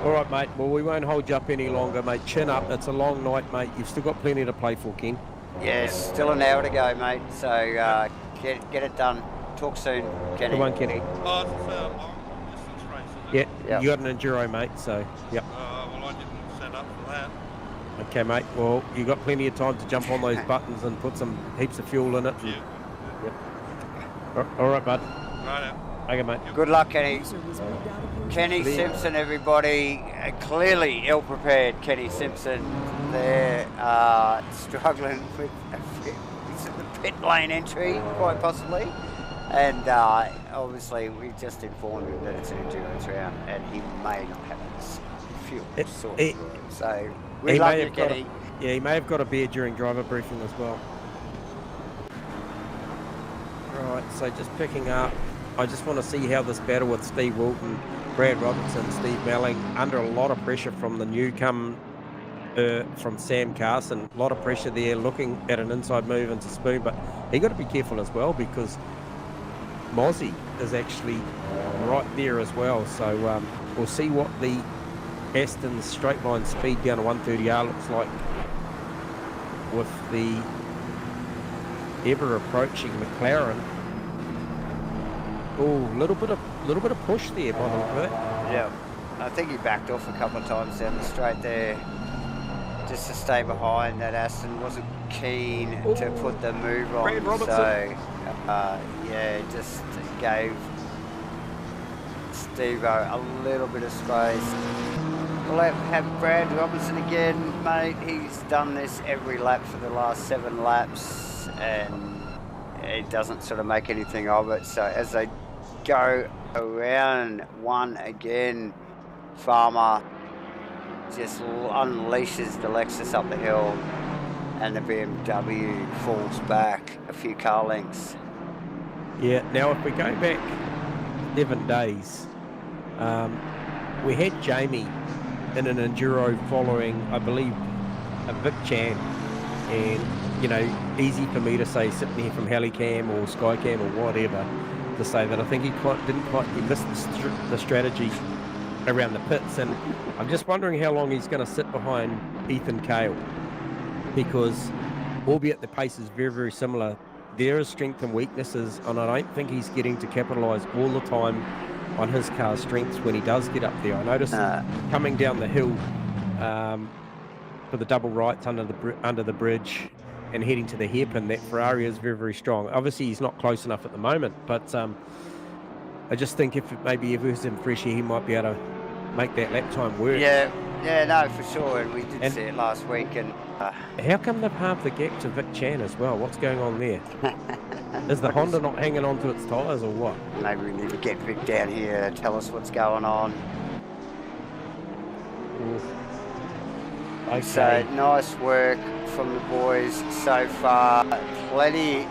All right, mate. Well, we won't hold you up any longer, mate. Chin up. It's a long night, mate. You've still got plenty to play for, Ken. Yes, still an hour to go, mate. So get it done. Talk soon, Kenny. Come on, Kenny. Oh, it's a long distance race, isn't it? Yeah, you got an enduro, mate. So, yep. Well, I didn't set up for that. Okay, mate. Well, you got plenty of time to jump on those buttons and put some heaps of fuel in it. Yeah. Yep. All right, bud. Right. Okay, mate. Good luck, Kenny. Kenny Simpson, everybody. Clearly ill-prepared, Kenny Simpson. They're struggling with the pit lane entry, quite possibly. And obviously, we just informed him that it's an endurance round, and he may not have this fuel sorted. So, we love you, Kenny. Yeah, he may have got a beer during driver briefing as well. Right, so just picking up. I just want to see how this battle with Steve Wilton, Brad Robertson, Steve Melling, under a lot of pressure from the newcomer from Sam Carson. A lot of pressure there, looking at an inside move into Spoon, but he got to be careful as well because Mozzie is actually right there as well. So we'll see what the Aston's straight line speed down to 130R looks like with the ever approaching McLaren. Oh, little bit of push there by the look of it. Yeah, I think he backed off a couple of times down the straight there, just to stay behind. That Aston wasn't keen to put the move on, so yeah, just gave Steve-O a little bit of space. We'll have Brad Robertson again, mate. He's done this every lap for the last 7 laps, and it doesn't sort of make anything of it. So as they go around one again, Farmer just unleashes the Lexus up the hill, and the BMW falls back a few car lengths. Yeah, now if we go back 7 days, we had Jamie in an Enduro following, I believe, a Vic Chan, and you know, easy for me to say sitting here from Helicam or Skycam or whatever to say that I think he missed the strategy around the pits, and I'm just wondering how long he's going to sit behind Ethan Cale, because albeit the pace is very, very similar, there is strength and weaknesses, and I don't think he's getting to capitalise all the time on his car's strengths when he does get up there. I noticed coming down the hill for the double rights under the bridge and heading to the hairpin, that Ferrari is very, very strong. Obviously, he's not close enough at the moment, but I just think if maybe if he was in fresh air, he might be able to make that lap time work. Yeah, no, for sure, and we did see it last week. And how come they've halved the gap to Vic Chan as well? What's going on there? Is the Honda not hanging on to its tyres or what? Maybe we need to get Vic down here to tell us what's going on. Okay. So nice work from the boys so far. Plenty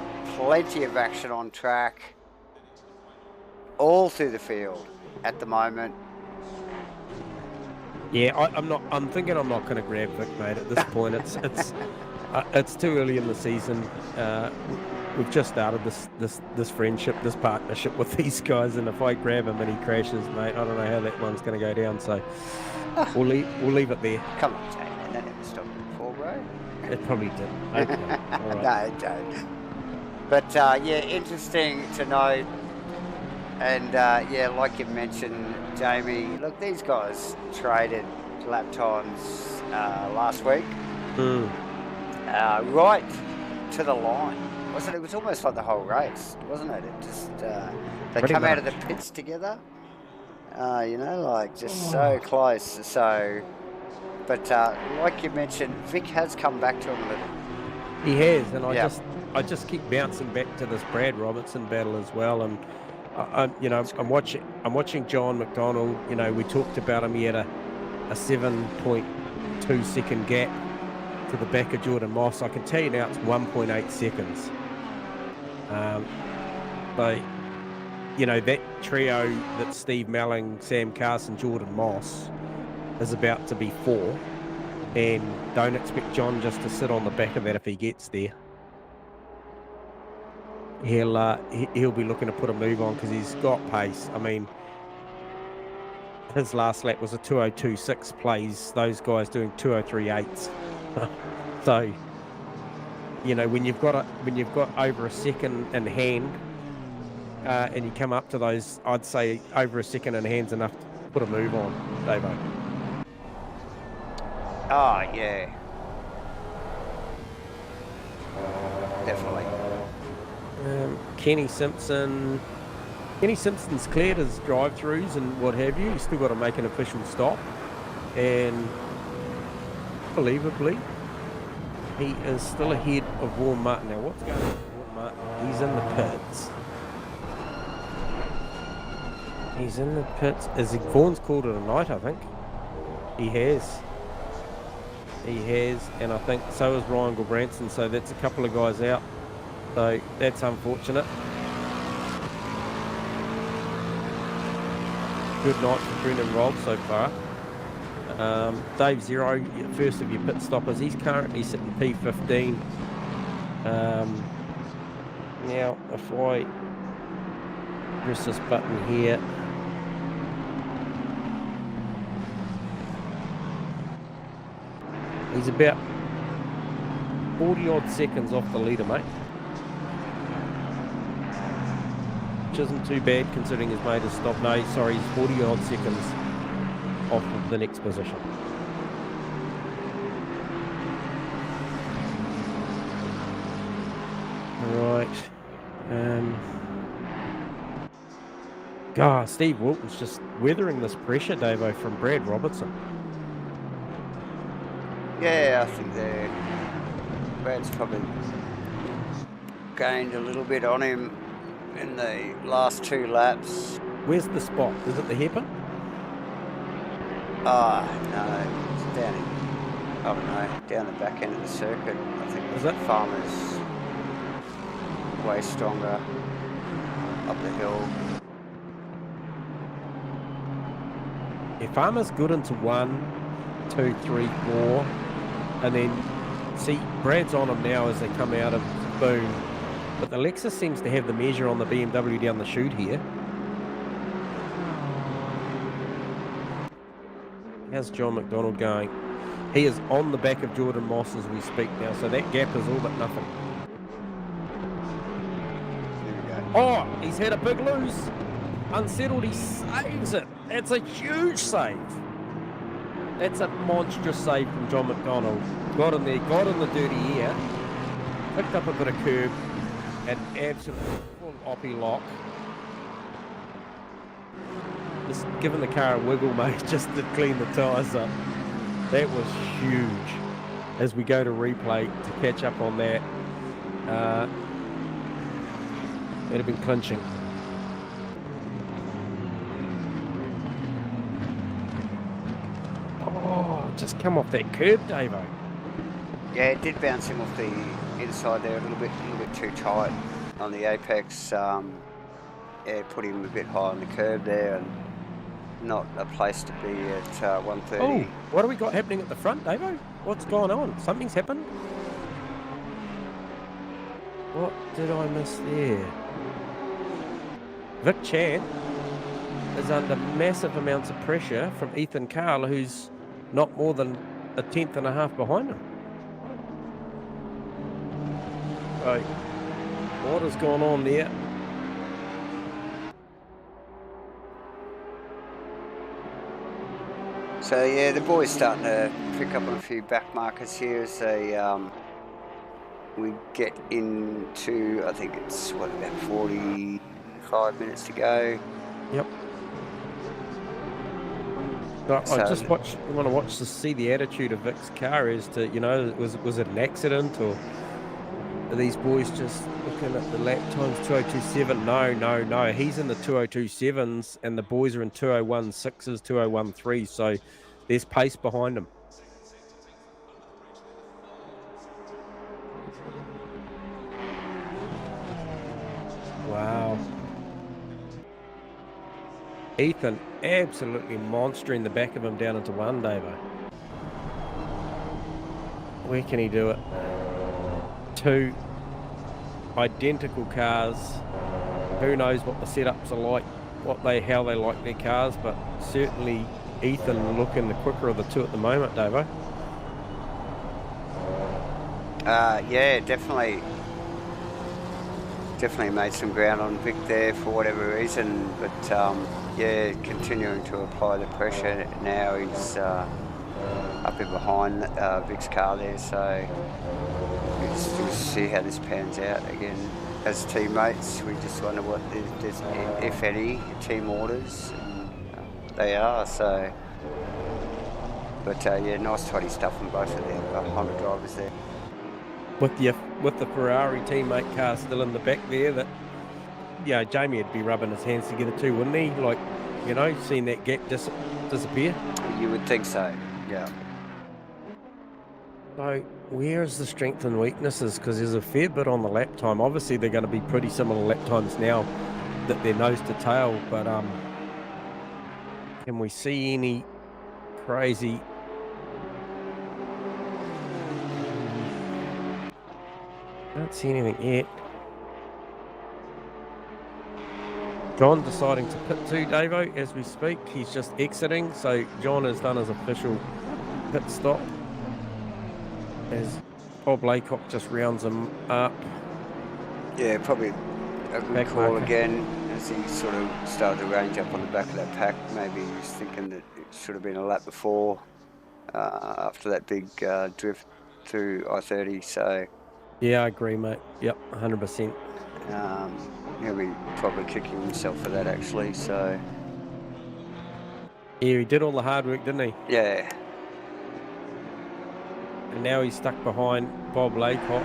of action on track, all through the field at the moment. Yeah, I'm thinking I'm not going to grab Vic, mate. At this point, it's too early in the season. We've just started this friendship, this partnership with these guys, and if I grab him and he crashes, mate, I don't know how that one's going to go down. So we'll leave it there. Come on, Jane, that never stopped you before, bro. It probably didn't. Okay. All right. No, it don't. But yeah, interesting to know. And yeah, like you mentioned, Jamie, look, these guys traded lap times last week. Right to the line. Wasn't it? It was almost like the whole race, wasn't it? It just they Pretty come much. out of the pits together. You know, like just so close. So, but like you mentioned, Vic has come back to him a little. He has, and I just keep bouncing back to this Brad Robertson battle as well, and I'm watching John McDonald. You know, we talked about him. He had a 7.2 second gap to the back of Jordan Moss. I can tell you now it's 1.8 seconds. But you know, that trio that Steve Melling, Sam Carson, Jordan Moss is about to be 4, and don't expect John just to sit on the back of that if he gets there. He'll be looking to put a move on because he's got pace. I mean, his last lap was a 2:02.6 plays. Those guys doing 2:03.8s. So, you know, when you've got over a second in hand, and you come up to those, I'd say over a second in hand's enough to put a move on, Davo. Oh yeah, definitely. Kenny Simpson's cleared his drive-throughs and what have you. He's still got to make an official stop, and unbelievably, he is still ahead of Vaughan Martin. Now, what's going on with Vaughan Martin? He's in the pits. He's in the pits. Vaughan's called it a night, I think. He has. He has, and I think so is Ryan Gilbranson, so that's a couple of guys out. So that's unfortunate. Good night for Brendan Robb so far. Dave Zero, first of your pit stoppers, he's currently sitting P15. Now, if I press this button here, he's about 40 odd seconds off the leader, mate. Which isn't too bad considering his mate has stopped. No, sorry, he's 40 odd seconds off of the next position. Right. Steve Wilton's just weathering this pressure, Davo, from Brad Robertson. Yeah, I think Brad's probably gained a little bit on him in the last 2 laps. Where's the spot? Is it the hairpin? No, it's down in, I don't know, down the back end of the circuit. I think Is it? Farmer's way stronger up the hill. Yeah, Farmer's good into 1, 2, 3, 4, and then see Brad's on him now as they come out of Boom, but the Lexus seems to have the measure on the BMW down the chute here. How's John McDonald going? He is on the back of Jordan Moss as we speak now, so that gap is all but nothing. There we go. Oh, he's had a big lose. Unsettled, he saves it. That's a huge save. That's a monstrous save from John McDonald. Got in there, got in the dirty air, picked up a bit of curb, and absolutely full oppie lock. Just giving the car a wiggle, mate, just to clean the tyres up. That was huge. As we go to replay to catch up on that, it'd have been clinching. Oh, just come off that curb, Davo. Yeah, it did bounce him off the inside there a little bit too tight on the apex. Yeah, put him a bit high on the curb there, and not a place to be at 130. Oh, what do we got happening at the front, Davo? What's going on? Something's happened? What did I miss there? Vic Chan is under massive amounts of pressure from Ethan Carl, who's not more than a tenth and a half behind him. Right. What has gone on there? So yeah, the boys starting to pick up on a few back markers here as they we get into, I think it's what, about 45 minutes to go. Yep. So I just want to watch to see the attitude of Vic's car as to, you know, was it an accident, or are these boys just looking at the lap times? 2:02.7? No. He's in the 2:02.7s and the boys are in 2:01.6s, 2:01.3s. So there's pace behind them. Wow. Ethan absolutely monstering the back of him down into 1, Davo. Where can he do it? 2 identical cars. Who knows what the setups are like, how they like their cars, but certainly Ethan looking the quicker of the 2 at the moment, Davo. Yeah, definitely made some ground on Vic there for whatever reason, but yeah, continuing to apply the pressure. Now he's up in behind Vic's car there, so we'll see how this pans out. Again, as teammates, we just wonder what there's, if any, team orders. They are, so. But yeah, nice tidy stuff from both of the Honda drivers there. With the Ferrari teammate car still in the back there, that, yeah, Jamie would be rubbing his hands together too, wouldn't he? Like, you know, seeing that gap disappear. You would think so, yeah. So where's the strength and weaknesses? Because there's a fair bit on the lap time. Obviously, they're going to be pretty similar lap times now that they're nose to tail. But can we see any crazy? Can't see anything yet. John deciding to pit too, Davo, as we speak. He's just exiting, so John has done his official pit stop as Bob Laycock just rounds him up. Yeah, probably a good Back call marker. again as he sort of started to range up on the back of that pack. Maybe he was thinking that it should have been a lap before after that big drift through I-30. So Yeah, I agree, mate. Yep, 100%. he'll be probably kicking himself for that actually. So Yeah, he did all the hard work, didn't he? yeah. And now he's stuck behind Bob Laycock.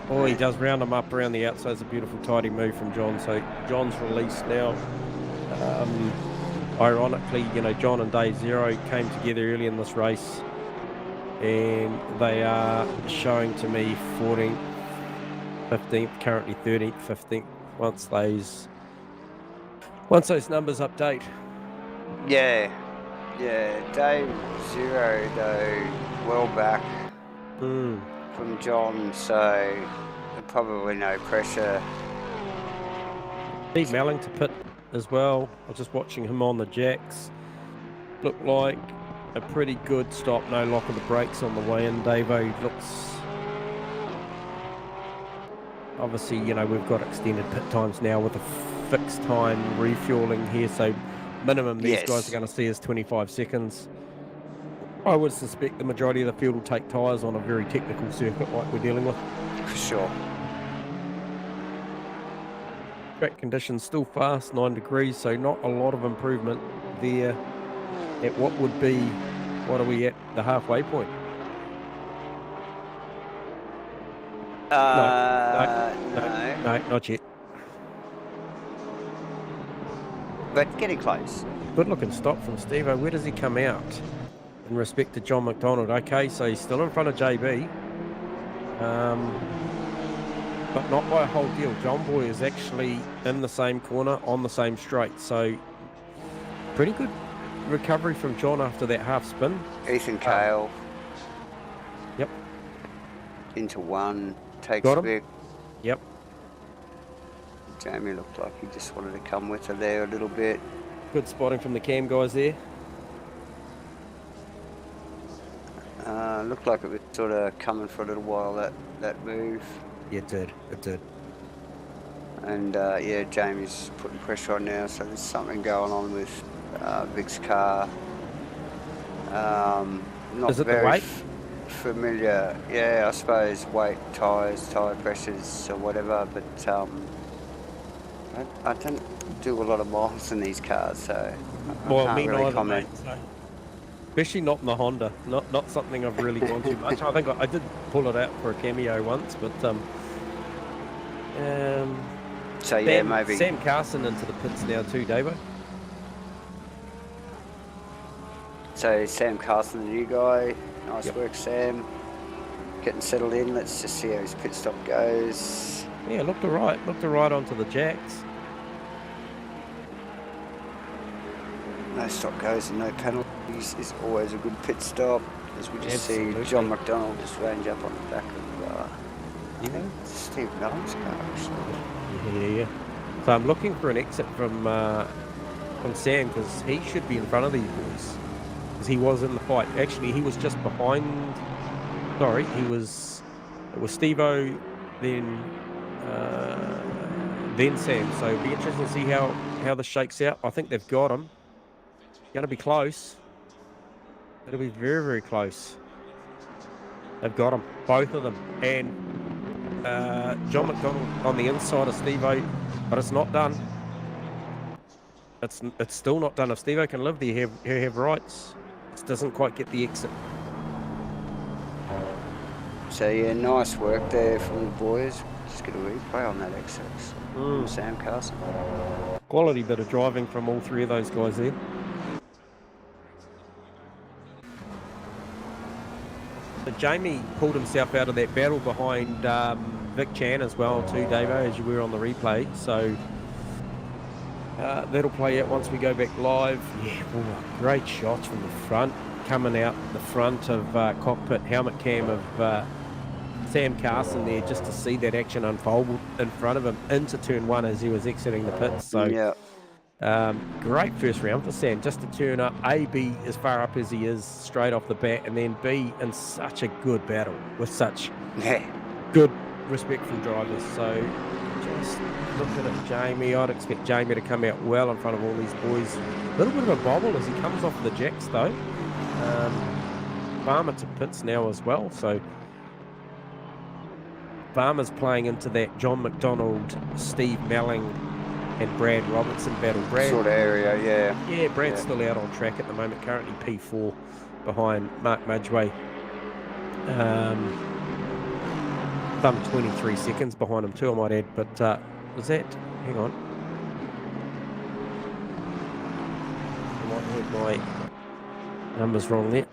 Oh, he does round him up around the outside. It's a beautiful, tidy move from John. So John's released now. Ironically, you know, John and Dave Zero came together early in this race, and they are showing to me 14th, 15th, currently 13th, 15th. Once those numbers update. Yeah, Dave Zero though, well back from John, so probably no pressure. Steve Melling to pit as well. I was just watching him on the jacks. Looked like a pretty good stop, no lock of the brakes on the way in. Davo looks... Obviously, you know, we've got extended pit times now with a fixed time refueling here, so minimum these guys are going to see is 25 seconds. I would suspect the majority of the field will take tyres on a very technical circuit like we're dealing with. For sure. Track conditions still fast, 9 degrees, so not a lot of improvement there at what would be, what are we at, the halfway point? No, not yet. But getting close. Good looking stop from Steve-O. Where does he come out in respect to John McDonald? Okay, so he's still in front of JB. But not by a whole deal. John Boy is actually in the same corner on the same straight. So pretty good recovery from John after that half spin. Ethan Cale. Yep. Into one. Takes Got a him. bit. Yep. Jamie looked like he just wanted to come with her there a little bit. Good spotting from the cam guys there. Looked like it was sort of coming for a little while, that move. Yeah, it did. It did. And yeah, Jamie's putting pressure on now, so there's something going on with Vic's car. Not Is it the very weight? Familiar. Yeah, I suppose weight, tyres, tyre pressures or whatever, but I don't do a lot of miles in these cars, so I can't really comment. Mate, so. Especially not in the Honda. Not something I've really gone too much. I think I did pull it out for a cameo once, but so yeah, maybe Sam Carson into the pits now too, Davo. So Sam Carson, the new guy. Nice work, Sam. Getting settled in. Let's just see how his pit stop goes. Yeah, looked alright. Looked alright onto the jacks. No stop goes and no penalties is always a good pit stop. As we just see John McDonald just range up on the back of Steve Mellon's car actually. Yeah. So I'm looking for an exit from Sam, because he should be in front of these boys. Because he was in the fight. Actually, he was just behind. Sorry, it was Steve-O, then Sam. So it'll be interesting to see how this shakes out. I think they've got him. Going to be close. It'll be very, very close. They've got him, both of them, and John McDonald on the inside of Steve-O, but it's not done. It's still not done. If Steve-O can live there, he'll have rights. It doesn't quite get the exit. So yeah, nice work there from the boys. Just get a replay on that XX from Sam Carson. Quality bit of driving from all three of those guys there. So Jamie pulled himself out of that battle behind Vic Chan as well too, Davo, as you were on the replay. So that'll play out once we go back live. Yeah, great shots from the front, coming out the front of cockpit helmet cam of Sam Carson there, just to see that action unfold in front of him into turn 1 as he was exiting the pits. So yeah. Great first round for Sam, just to turn up A, B as far up as he is straight off the bat, and then B in such a good battle with such good respectful drivers. So just looking at Jamie, I'd expect Jamie to come out well in front of all these boys. A little bit of a bobble as he comes off the jacks though. Farmer to pits now as well, so Farmer's playing into that John McDonald, Steve Melling and Brad Robertson battle. Brad, sort of area, yeah. Yeah, Brad's still out on track at the moment, currently P4 behind Mark Mudgeway. Some 23 seconds behind him too, I might add, but was that, hang on. I might have my numbers wrong there.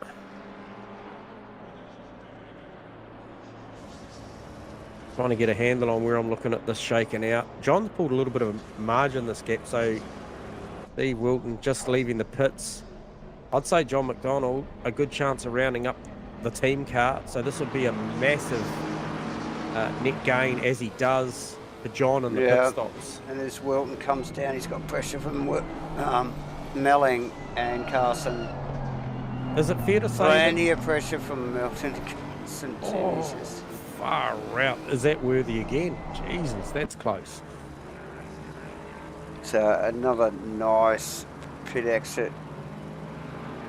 Trying to get a handle on where I'm looking at this shaking out. John's pulled a little bit of a margin this gap, so Steve Wilton just leaving the pits. I'd say John McDonald, a good chance of rounding up the team car, so this would be a massive net gain as he does for John in the pit stops. And as Wilton comes down, he's got pressure from Melling and Carson. Is it fair to say plenty of pressure from Melton and Carson? Jesus. Far out. Is that worthy again? Jesus, that's close. So another nice pit exit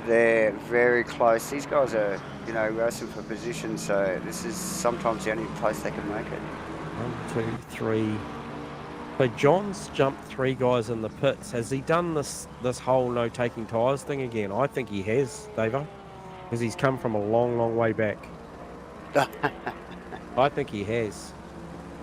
there, very close. These guys are, you know, racing for position, so this is sometimes the only place they can make it. 1, 2, 3. So John's jumped 3 guys in the pits. Has he done this whole no taking tyres thing again? I think he has, Davo, because he's come from a long, long way back. I think he has.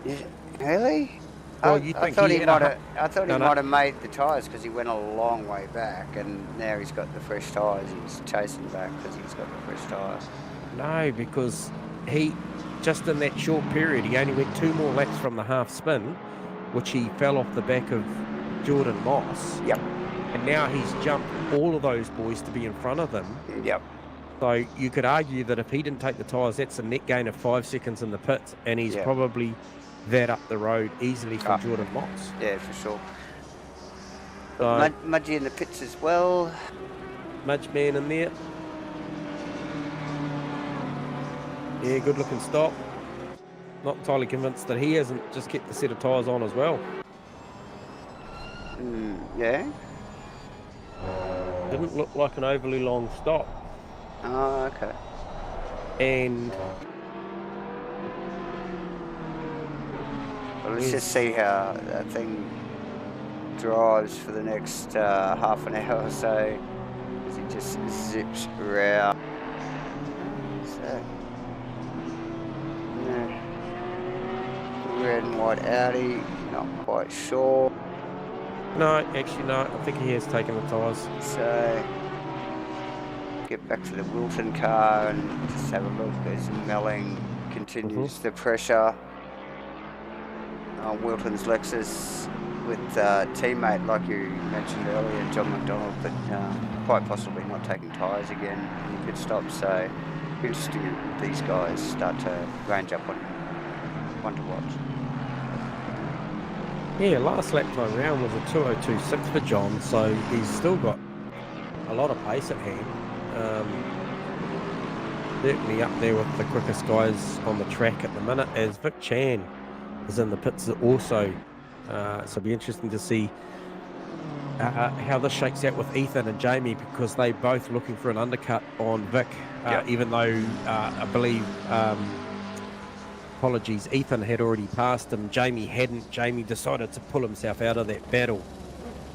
Yeah, really? Well, I thought he might have made the tyres because he went a long way back, and now he's got the fresh tyres. He's chasing back because he's got the fresh tyres. No, because he, just in that short period, he only went 2 more laps from the half spin, which he fell off the back of Jordan Moss. Yep. And now he's jumped all of those boys to be in front of them. Yep. So you could argue that if he didn't take the tyres, that's a net gain of 5 seconds in the pits, and he's probably that up the road easily from Jordan Moss. Yeah, for sure. So, Mudgy in the pits as well. Mudge man in there. Yeah, good looking stop. Not entirely convinced that he hasn't just kept the set of tyres on as well. Yeah. Didn't look like an overly long stop. Oh, okay. And well, let's just see how that thing drives for the next half an hour or so, as he just zips around. So, red and white Audi, not quite sure. No, actually no, I think he has taken the tyres. So, get back to the Wilton car and just have a look as Melling continues the pressure on Wilton's Lexus with teammate, like you mentioned earlier, John McDonald, but quite possibly not taking tyres again in the pit stop. So interesting if these guys start to range up on him. One to watch. Yeah, last lap time round was a 2:02.6 for John, so he's still got a lot of pace at hand. Certainly up there with the quickest guys on the track at the minute, as Vic Chan is in the pits also. So it'll be interesting to see how this shakes out with Ethan and Jamie, because they both looking for an undercut on Vic, even though I believe, apologies, Ethan had already passed him, Jamie hadn't. Jamie decided to pull himself out of that battle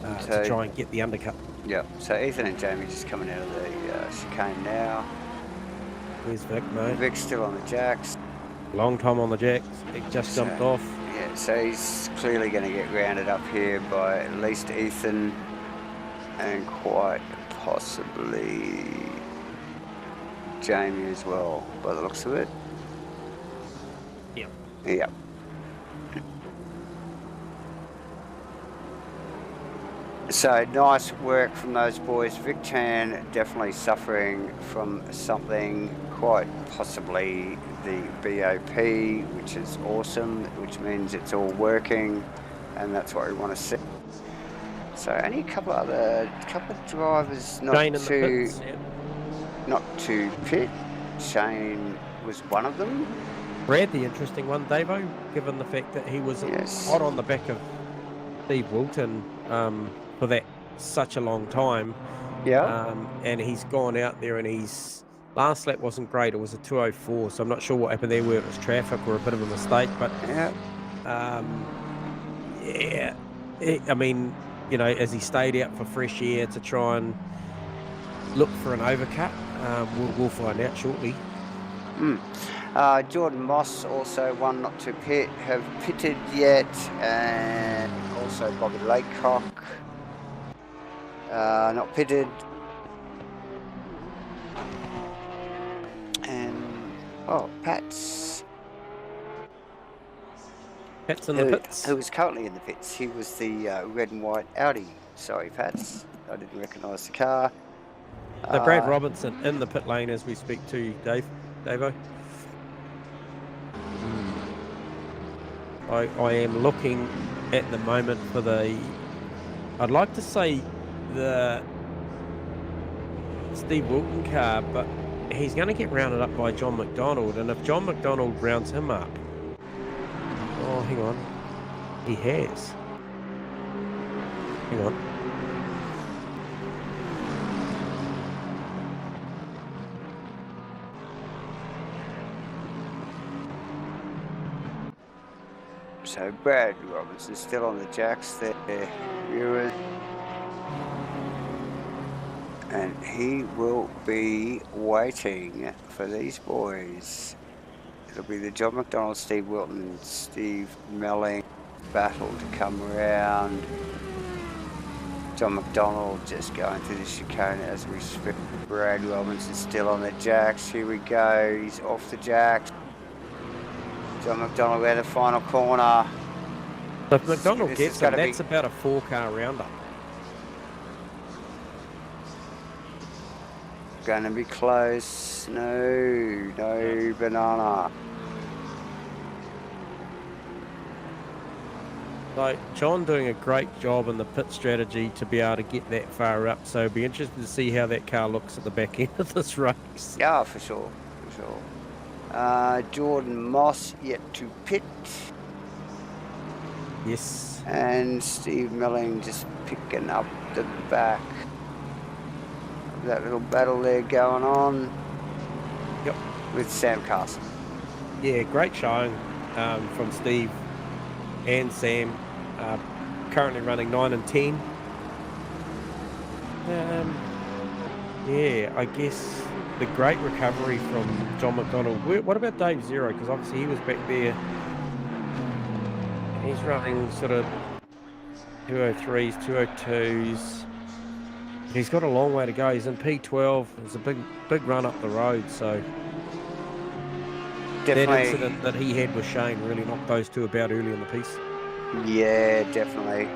to try and get the undercut. Yeah, so Ethan and Jamie just coming out of the chicane now. Where's Vic, mate? Vic's still on the jacks. Long time on the jacks. He just jumped off. Yeah, so he's clearly going to get rounded up here by at least Ethan and quite possibly Jamie as well, by the looks of it. Yep. Yep. So nice work from those boys. Vic Chan definitely suffering from something, quite possibly the BOP, which is awesome, which means it's all working, and that's what we want to see. So only a couple of drivers not Shane in the to pits, yeah. not to pit. Shane was one of them. Brad, the interesting one, Davo, given the fact that he was hot on the back of Steve Wilton for that such a long time. Yeah. And he's gone out there and his last lap wasn't great. It was a 2:04, so I'm not sure what happened there, whether it was traffic or a bit of a mistake. But I mean, you know, as he stayed out for fresh air to try and look for an overcut, we'll find out shortly. Jordan Moss, also one not to pit, have pitted yet, and also Bobby Laycock, not pitted, and Pat's in the pits. Who is currently in the pits. He was the red and white Audi. Sorry, Pats, I didn't recognise the car. So Brad Robinson in the pit lane as we speak to Davo. I am looking at the moment for I'd like to say the Steve Wilton car, but he's going to get rounded up by John McDonald, and if John McDonald rounds him up, oh, hang on, he has. Hang on. So Brad Robinson still on the jacks there, viewers, and he will be waiting for these boys. It'll be the John McDonald, Steve Wilton, and Steve Melling battle to come around. John McDonald just going through the chicane as we speak. Brad Robinson still on the jacks. Here we go. He's off the jacks. John McDonald at the final corner. So if McDonald gets him, that's about a 4-car roundup. Going to be close. No banana. So John doing a great job in the pit strategy to be able to get that far up. So it'll be interesting to see how that car looks at the back end of this race. Yeah, for sure. Jordan Moss yet to pit. Yes. And Steve Melling just picking up the back. That little battle there going on. Yep. With Sam Carson. Yeah, great showing from Steve and Sam. Currently running 9 and 10. Yeah, I guess the great recovery from John McDonald. What about Dave Zero? Because obviously he was back there. He's running sort of 203s, 202s. He's got a long way to go. He's in P12. It's a big run up the road. So definitely, that incident that he had with Shane really knocked those two about early in the piece. Yeah, definitely.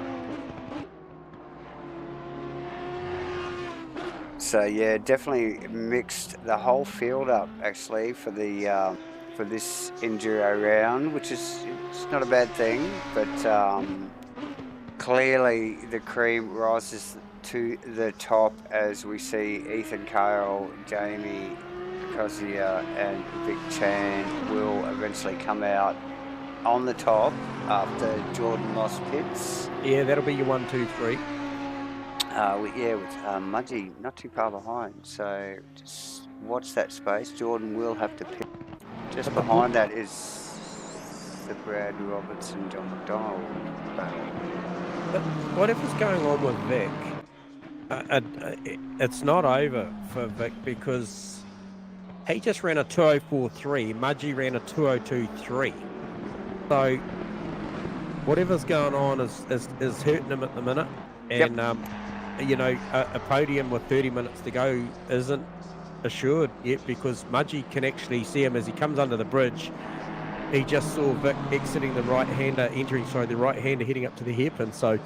So yeah, definitely mixed the whole field up actually for the for this enduro round, which is it's not a bad thing, but clearly the cream rises to the top as we see Ethan Cale, Jamie Kozia and Vic Chan will eventually come out on the top after Jordan Moss pits. Yeah, that'll be your 1, 2, 3. With Mudgee not too far behind, so just watch that space. Jordan will have to pit. Just behind that is the Brad Robertson, John McDonald battle. But whatever's going on with Vic, it's not over for Vic because he just ran a 2:04.3. Mudgee ran a 2:02.3. So whatever's going on is hurting him at the minute. And you know, a podium with 30 minutes to go isn't assured yet, because Mudgee can actually see him as he comes under the bridge. He just saw Vic exiting the right-hander, the right-hander heading up to the hairpin. So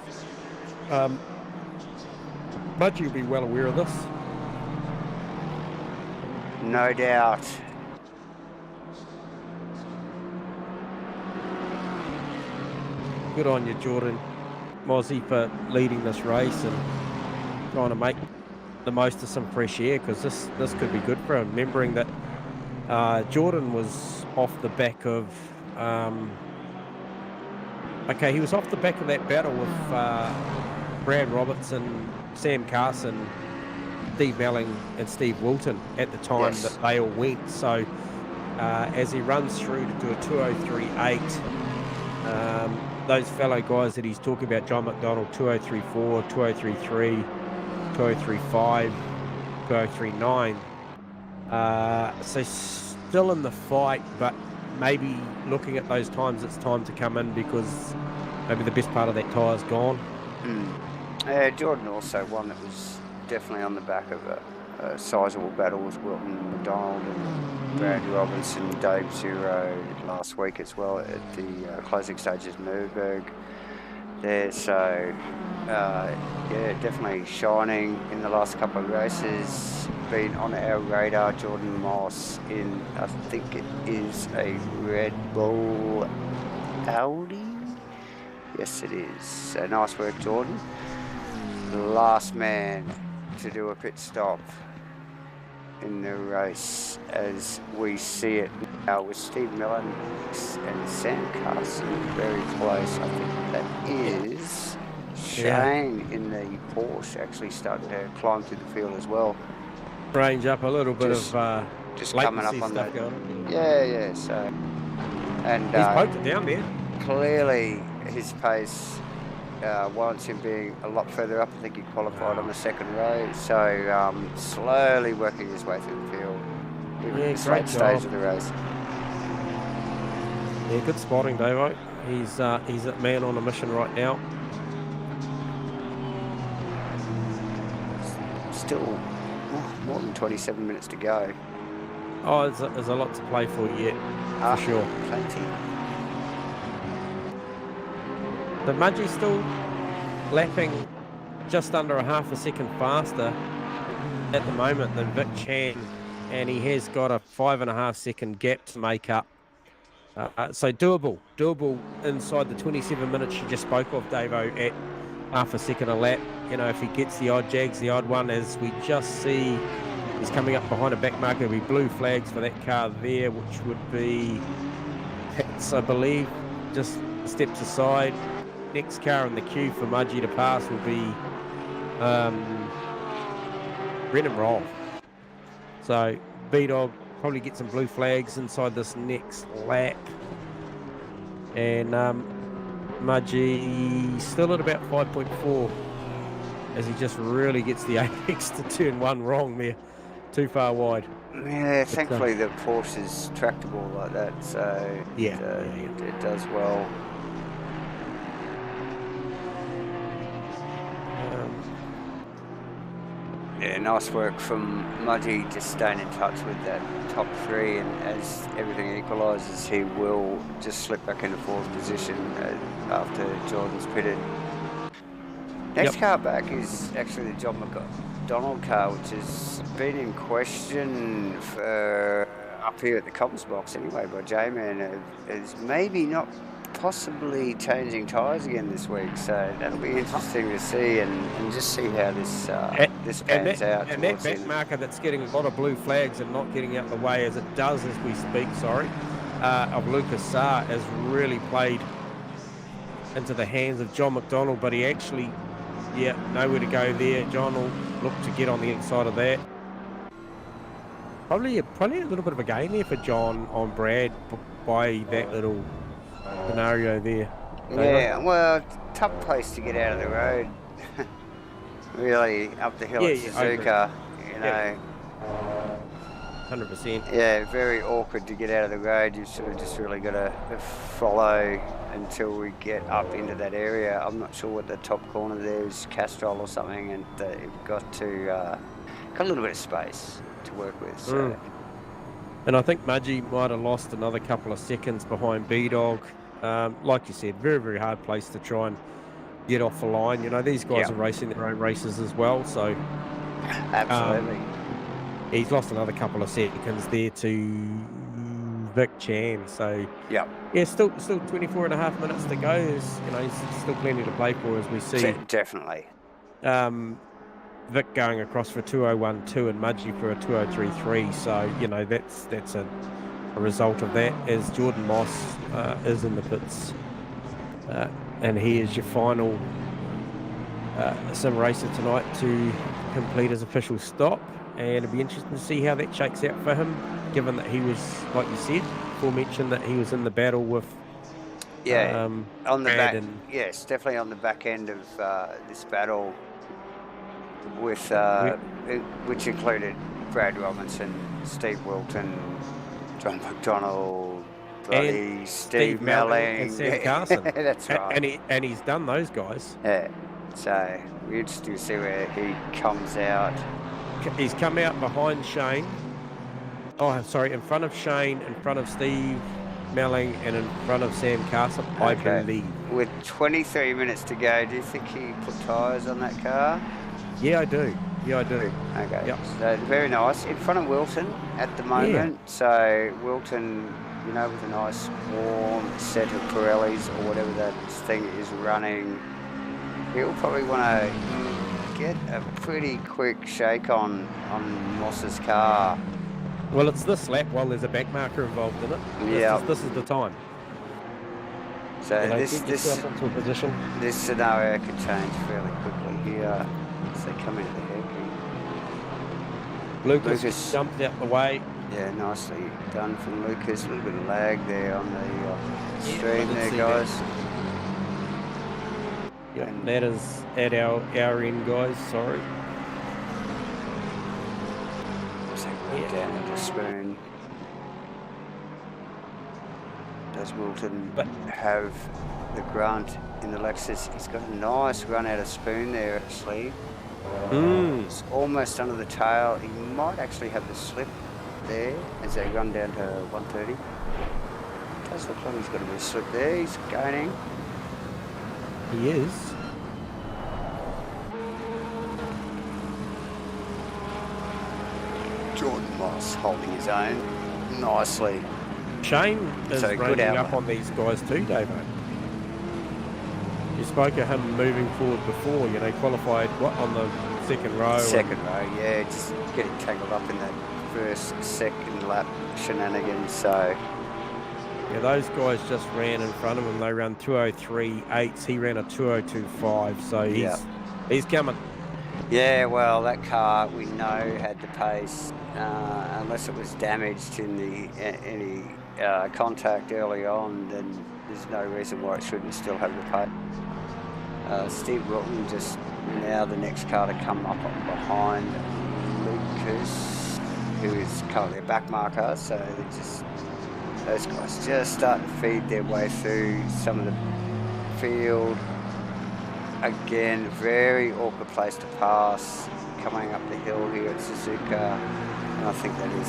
Mudgee will be well aware of this. No doubt. Good on you, Jordan Mozzie, for leading this race and trying to make the most of some fresh air, because this could be good for him. Remembering that Jordan was off the back of he was off the back of that battle with Brad Robertson, Sam Carson, Steve Melling and Steve Wilton at the time that they all went. So as he runs through to do a 2:03.8, those fellow guys that he's talking about, John McDonald, 2:03.4, 2:03.3, 2:03.5, 2:03.9. So still in the fight, but maybe looking at those times, it's time to come in, because maybe the best part of that tyre's gone. Jordan also one that was definitely on the back of a sizable battle with Wilton McDonald and Brad Robinson, Dave Zero last week as well at the closing stages of Nürburgring there. So definitely shining in the last couple of races. Been on our radar, Jordan Moss in, I think it is a Red Bull Audi. Yes, it is. So nice work, Jordan. The last man to do a pit stop in the race as we see it now, with Steve Millen and Sam Carson very close. I think that is Shane in the Porsche actually starting to climb through the field as well. Range up a little bit of just coming up on that. So and he's poked it down there. Clearly his pace warrants him being a lot further up. I think he qualified on the second row, so slowly working his way through the field. This late stage of the race. Yeah, good spotting, Davo. He's a man on a mission right now. Still more than 27 minutes to go. Oh, there's a lot to play for yet, for sure. Plenty. The Mudgee's still lapping just under a half a second faster at the moment than Vic Chan, and he has got a 5.5 second gap to make up. So doable inside the 27 minutes you just spoke of, Davo, at half a second a lap. You know, if he gets the odd jags, the odd one, as we just see, he's coming up behind a back marker. There'll be blue flags for that car there, which would be Pitts, I believe, just steps aside. Next car in the queue for Mudgee to pass will be Brennan Roll. So B-Dog probably get some blue flags inside this next lap. And Mudgee still at about 5.4 as he just really gets the apex to turn one wrong there. Too far wide. Yeah, thankfully the Porsche is tractable like that, so it does well. Yeah, nice work from Mudgee, just staying in touch with that top three, and as everything equalises, he will just slip back into fourth position after Jordan's pitted. Next car back is actually the John McDonald car, which has been in question for up here at the comms box anyway by J-Man. Is maybe not possibly changing tyres again this week, so that'll be interesting to see and just see how this pans out. And that back marker that's getting a lot of blue flags and not getting out the way as it does as we speak, of Lucas Saar has really played into the hands of John McDonald, but he actually, nowhere to go there. John will look to get on the inside of that. Probably a little bit of a gain there for John on Brad by that little scenario there. Yeah, well, tough place to get out of the road. Really up the hill at Suzuka, you know. 100%. Yeah, very awkward to get out of the road. You've sort of just really got to follow until we get up into that area. I'm not sure what the top corner there is, Castrol or something, and you've got to got a little bit of space to work with. So. And I think Mudgee might have lost another couple of seconds behind B-Dog. Like you said, very, very hard place to try and get off the line. You know, these guys are racing their own races as well, so... Absolutely. He's lost another couple of seconds there to Vic Chan, so... Yeah, still 24 and a half minutes to go. There's, you know, he's still plenty to play for, as we see. Definitely. Vic going across for 2:01.2 and Mudgee for a 2:03.3, so you know that's a result of that. As Jordan Moss is in the pits, and he is your final sim racer tonight to complete his official stop, and it'll be interesting to see how that shakes out for him, given that he was, like you said, aforementioned, that he was in the battle with. On the Brad back, yes, definitely on the back end of this battle. With which included Brad Robinson, Steve Wilton, John McDonald, bloody Steve Melling, and Sam Carson. That's right. And he's done those guys. Yeah. So we're interested to see where he comes out. He's come out behind Shane. Oh, sorry, in front of Shane, in front of Steve Melling, and in front of Sam Carson, I believe. With 23 minutes to go, do you think he put tyres on that car? Yeah, I do. Okay. Yep. So very nice. In front of Wilton at the moment. Yeah. So Wilton, you know, with a nice warm set of Pirellis or whatever that thing is running, he'll probably want to get a pretty quick shake on Moss's car. Well, it's this lap while there's a back marker involved in it. Yeah. This is the time. So you know, this scenario could change fairly quickly here. They come into the hairpin. Lucas jumped out the way. Yeah, nicely done from Lucas. A little bit of lag there on the stream there, guys. Yeah, that is at our end, guys. Sorry. Down at the spoon. Does Wilton have the grunt in the Lexus? He's got a nice run out of spoon there, actually. It's almost under the tail. He might actually have the slip there as they run down to 130. Does look like he's got a bit of slip there. He's gaining. He is. Jordan Moss holding his own nicely. Shane is ranging up on these guys too, Dave. You spoke of him moving forward before, you know, qualified on the second row? Second row, yeah, just getting tangled up in that second lap shenanigans, so... Yeah, those guys just ran in front of him. They ran 2:03.8. He ran a 2:02.5, so he's coming. Yeah, well, that car we know had the pace, unless it was damaged in any contact early on, then there's no reason why it shouldn't still have the pace. Steve Wilton just now the next car to come up behind Lucas, who is currently a back marker, so those guys just starting to feed their way through some of the field. Again, very awkward place to pass, coming up the hill here at Suzuka, and I think that is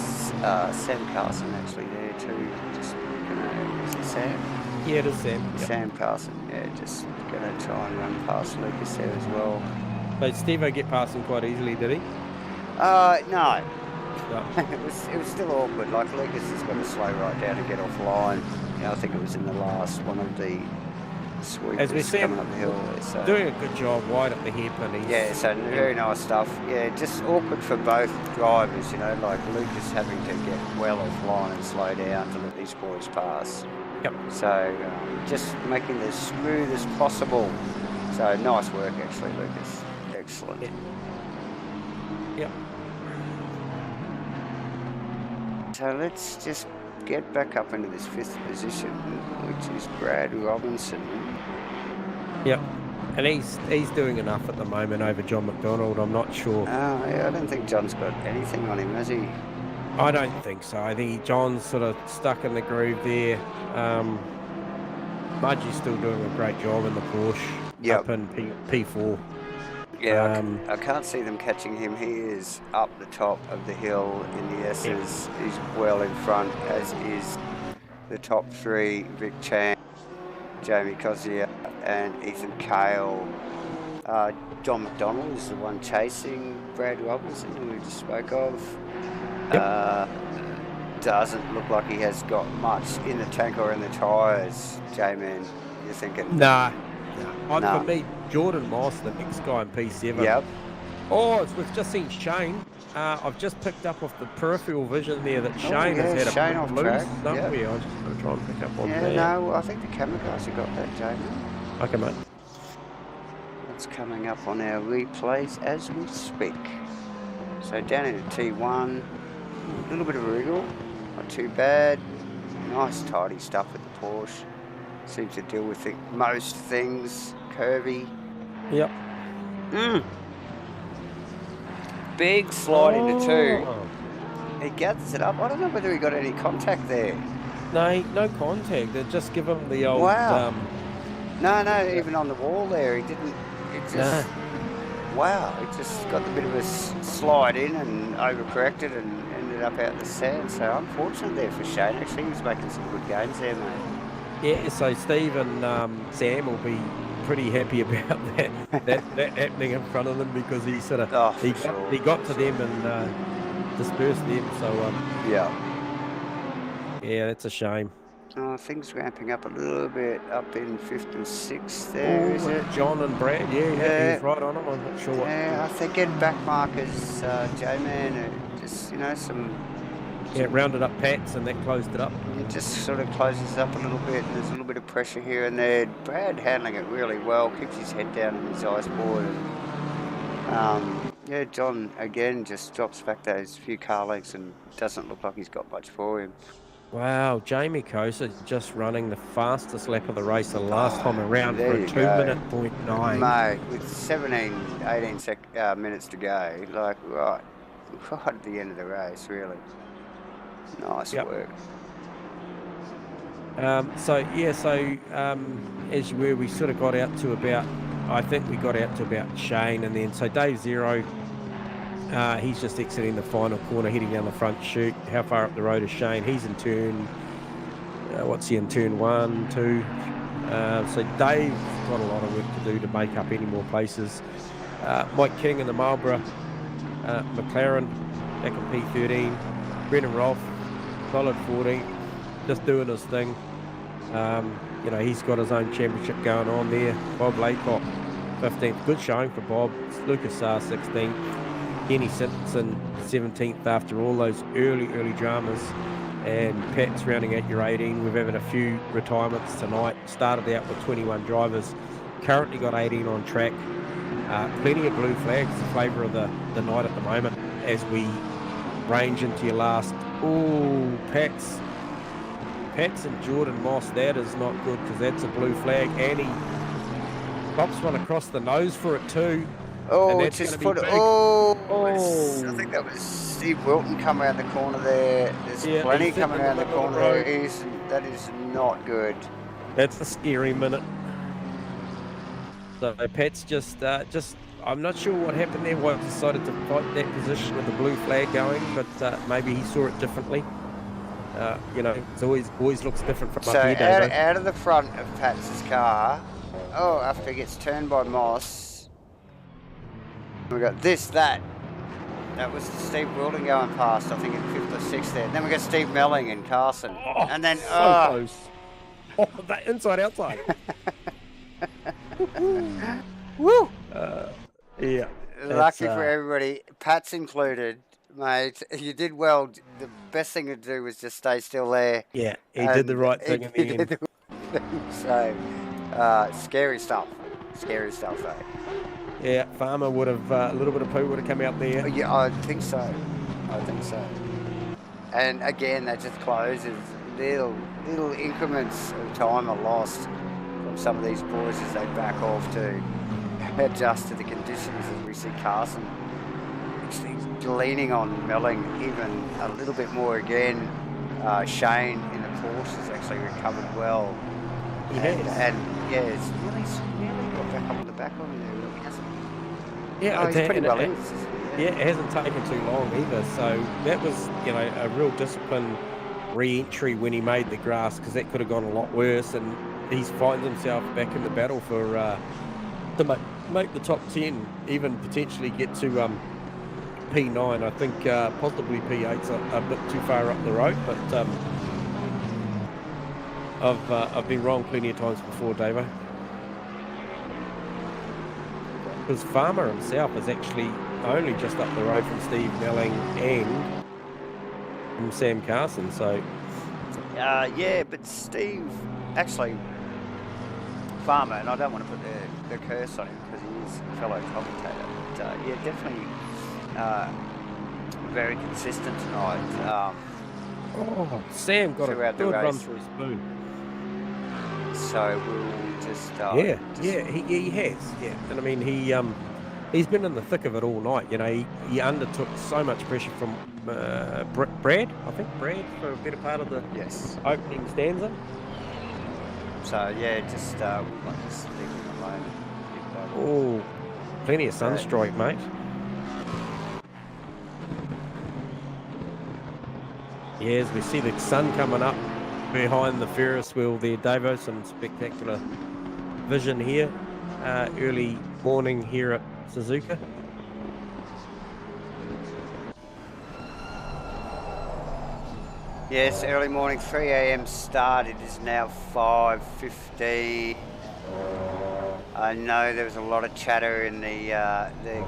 Sam Carson actually there too. Just is it Sam? Yeah, it is Sam. Yep. Sam Carson, yeah, just gonna try and run past Lucas there as well. But Steve-O get past him quite easily, did he? No. it was still awkward. Like Lucas has got to slow right down and get offline. Yeah, I think it was in the last one of the sweepers as we see coming him up the hill there, so. Doing a good job wide up the hairpin. Yeah, so very nice stuff. Yeah, just awkward for both drivers, you know, like Lucas having to get well offline and slow down to let these boys pass. Yep. So just making this as smooth as possible. So nice work actually, Lucas. Excellent. Yep. So let's just get back up into this 5th position, which is Brad Robinson. Yep. And he's doing enough at the moment over John McDonald, I'm not sure. Yeah, I don't think John's got anything on him, has he? I don't think so. I think John's sort of stuck in the groove there. Mudgie's still doing a great job in the Porsche up in P4. Yeah, I can't see them catching him. He is up the top of the hill in the S's. He's well in front, as is the top three, Vic Chan, Jamie Cozier and Ethan Cale. John McDonald is the one chasing Brad Robinson, who we just spoke of. Doesn't look like he has got much in the tank or in the tyres, J-Man. You're thinking? Nah. For me, Jordan Moss, the next guy in P7. Yep. Oh, we've just seen Shane. I've just picked up off the peripheral vision there that Shane has had a Shane off track. Yep. I was just going to try and pick up on that. Yeah, no, I think the camera guys have got that, J-Man. Okay, mate. It's coming up on our replays as we speak. So down into T1, a little bit of a wriggle, not too bad. Nice tidy stuff with the Porsche. Seems to deal with most things. Curvy. Yep. Big slide into 2. He gathers it up. I don't know whether he got any contact there. No contact. They just give him the old... Wow. No, even on the wall there, he didn't... It just... Wow, he just got a bit of a slide in and overcorrected and ended up out in the sand. So unfortunate there for Shane. Actually, he was making some good gains there, mate. Yeah, so Steve and Sam will be pretty happy about that happening in front of them, because he sort of he got to them and dispersed them. So yeah, that's a shame. Things ramping up a little bit up in 5th and 6th there, is it? John and Brad, he's right on them. I'm not sure what. Yeah, I think getting back markers, J-Man, just, some... Yeah, rounded up Pats and that closed it up. It just sort of closes it up a little bit, and there's a little bit of pressure here and there. Brad handling it really well, keeps his head down in his ice board. And, John, again, just drops back those few car lengths and doesn't look like he's got much for him. Wow, Jamie Kosa just running the fastest lap of the race the last time around for a 2-minute .9. Mate, with 18 minutes to go, like right at the end of the race, really. Nice work. As you were, we sort of got out to about, I think we got out to about Shane, and then so Dave Zero, he's just exiting the final corner, heading down the front chute. How far up the road is Shane? He's in turn, what's he in turn 1, 2? So Dave's got a lot of work to do to make up any more places. Mike King in the Marlborough, McLaren back in P13, Brendan Rolfe, solid 14, just doing his thing. He's got his own championship going on there. Bob Laycock, 15th. Good showing for Bob. Lucas Saar, 16th. Kenny Simpson, 17th after all those early dramas. And Pat's rounding out your 18. We've had a few retirements tonight. Started out with 21 drivers. Currently got 18 on track. Plenty of blue flags, the flavour of the night at the moment, as we range into your last. Oh, Pats and Jordan Moss, that is not good, because that's a blue flag, and he pops one across the nose for it too. Oh, it's his foot. I think that was Steve Wilton come around the corner there. There's plenty coming around the corner there. That is not good. That's a scary minute. So Pat's just I'm not sure what happened there, why he decided to fight that position with the blue flag going, but maybe he saw it differently. It always looks different from up here, Dave. So out of the front of Pat's car, after he gets turned by Moss, we got that. That was Steve Wilton going past, I think in 5th or 6th there. Then we got Steve Melling and Carson. And then, close. Oh, that inside outside. Woo! Yeah. Lucky for everybody, Pat's included, mate. You did well. The best thing to do was just stay still there. Yeah, he did the right thing in the end. So, scary stuff. Scary stuff, though. Yeah, Farmer would have, a little bit of poo would have come out there. Yeah, I think so. And again, that just closes. Little increments of time are lost from some of these boys as they back off to adjust to the conditions, as we see Carson actually leaning on Melling even a little bit more again. Shane in the course has actually recovered well. He has. And yeah, it's really got back up on the back of him there, really, hasn't he? Yeah, he's pretty well in. Yeah, it hasn't taken too long either. So that was, you know, a real disciplined re-entry when he made the grass, because that could have gone a lot worse. And he's finds himself back in the battle for to make the top 10, even potentially get to P9. I think possibly P8's a bit too far up the road, but I've been wrong plenty of times before, Davo. Because Farmer himself is actually only just up the road from Steve Melling and from Sam Carson. So yeah, but Steve actually Farmer, and I don't want to put the curse on him because he is a fellow commentator. But yeah, definitely very consistent tonight. Sam got a good run through his spoon. So we'll just he has, and I mean he's been in the thick of it all night. You know, he undertook so much pressure from Brad for a better part of the opening stanza. So yeah, just we want to just leave him alone. Oh, plenty of sunstrike, mate. Yeah, as we see the sun coming up behind the Ferris wheel there, Davo, some spectacular vision here. Early morning here at Suzuka. Yes, early morning, 3 a.m. start. It is now 5:50. I know there was a lot of chatter in the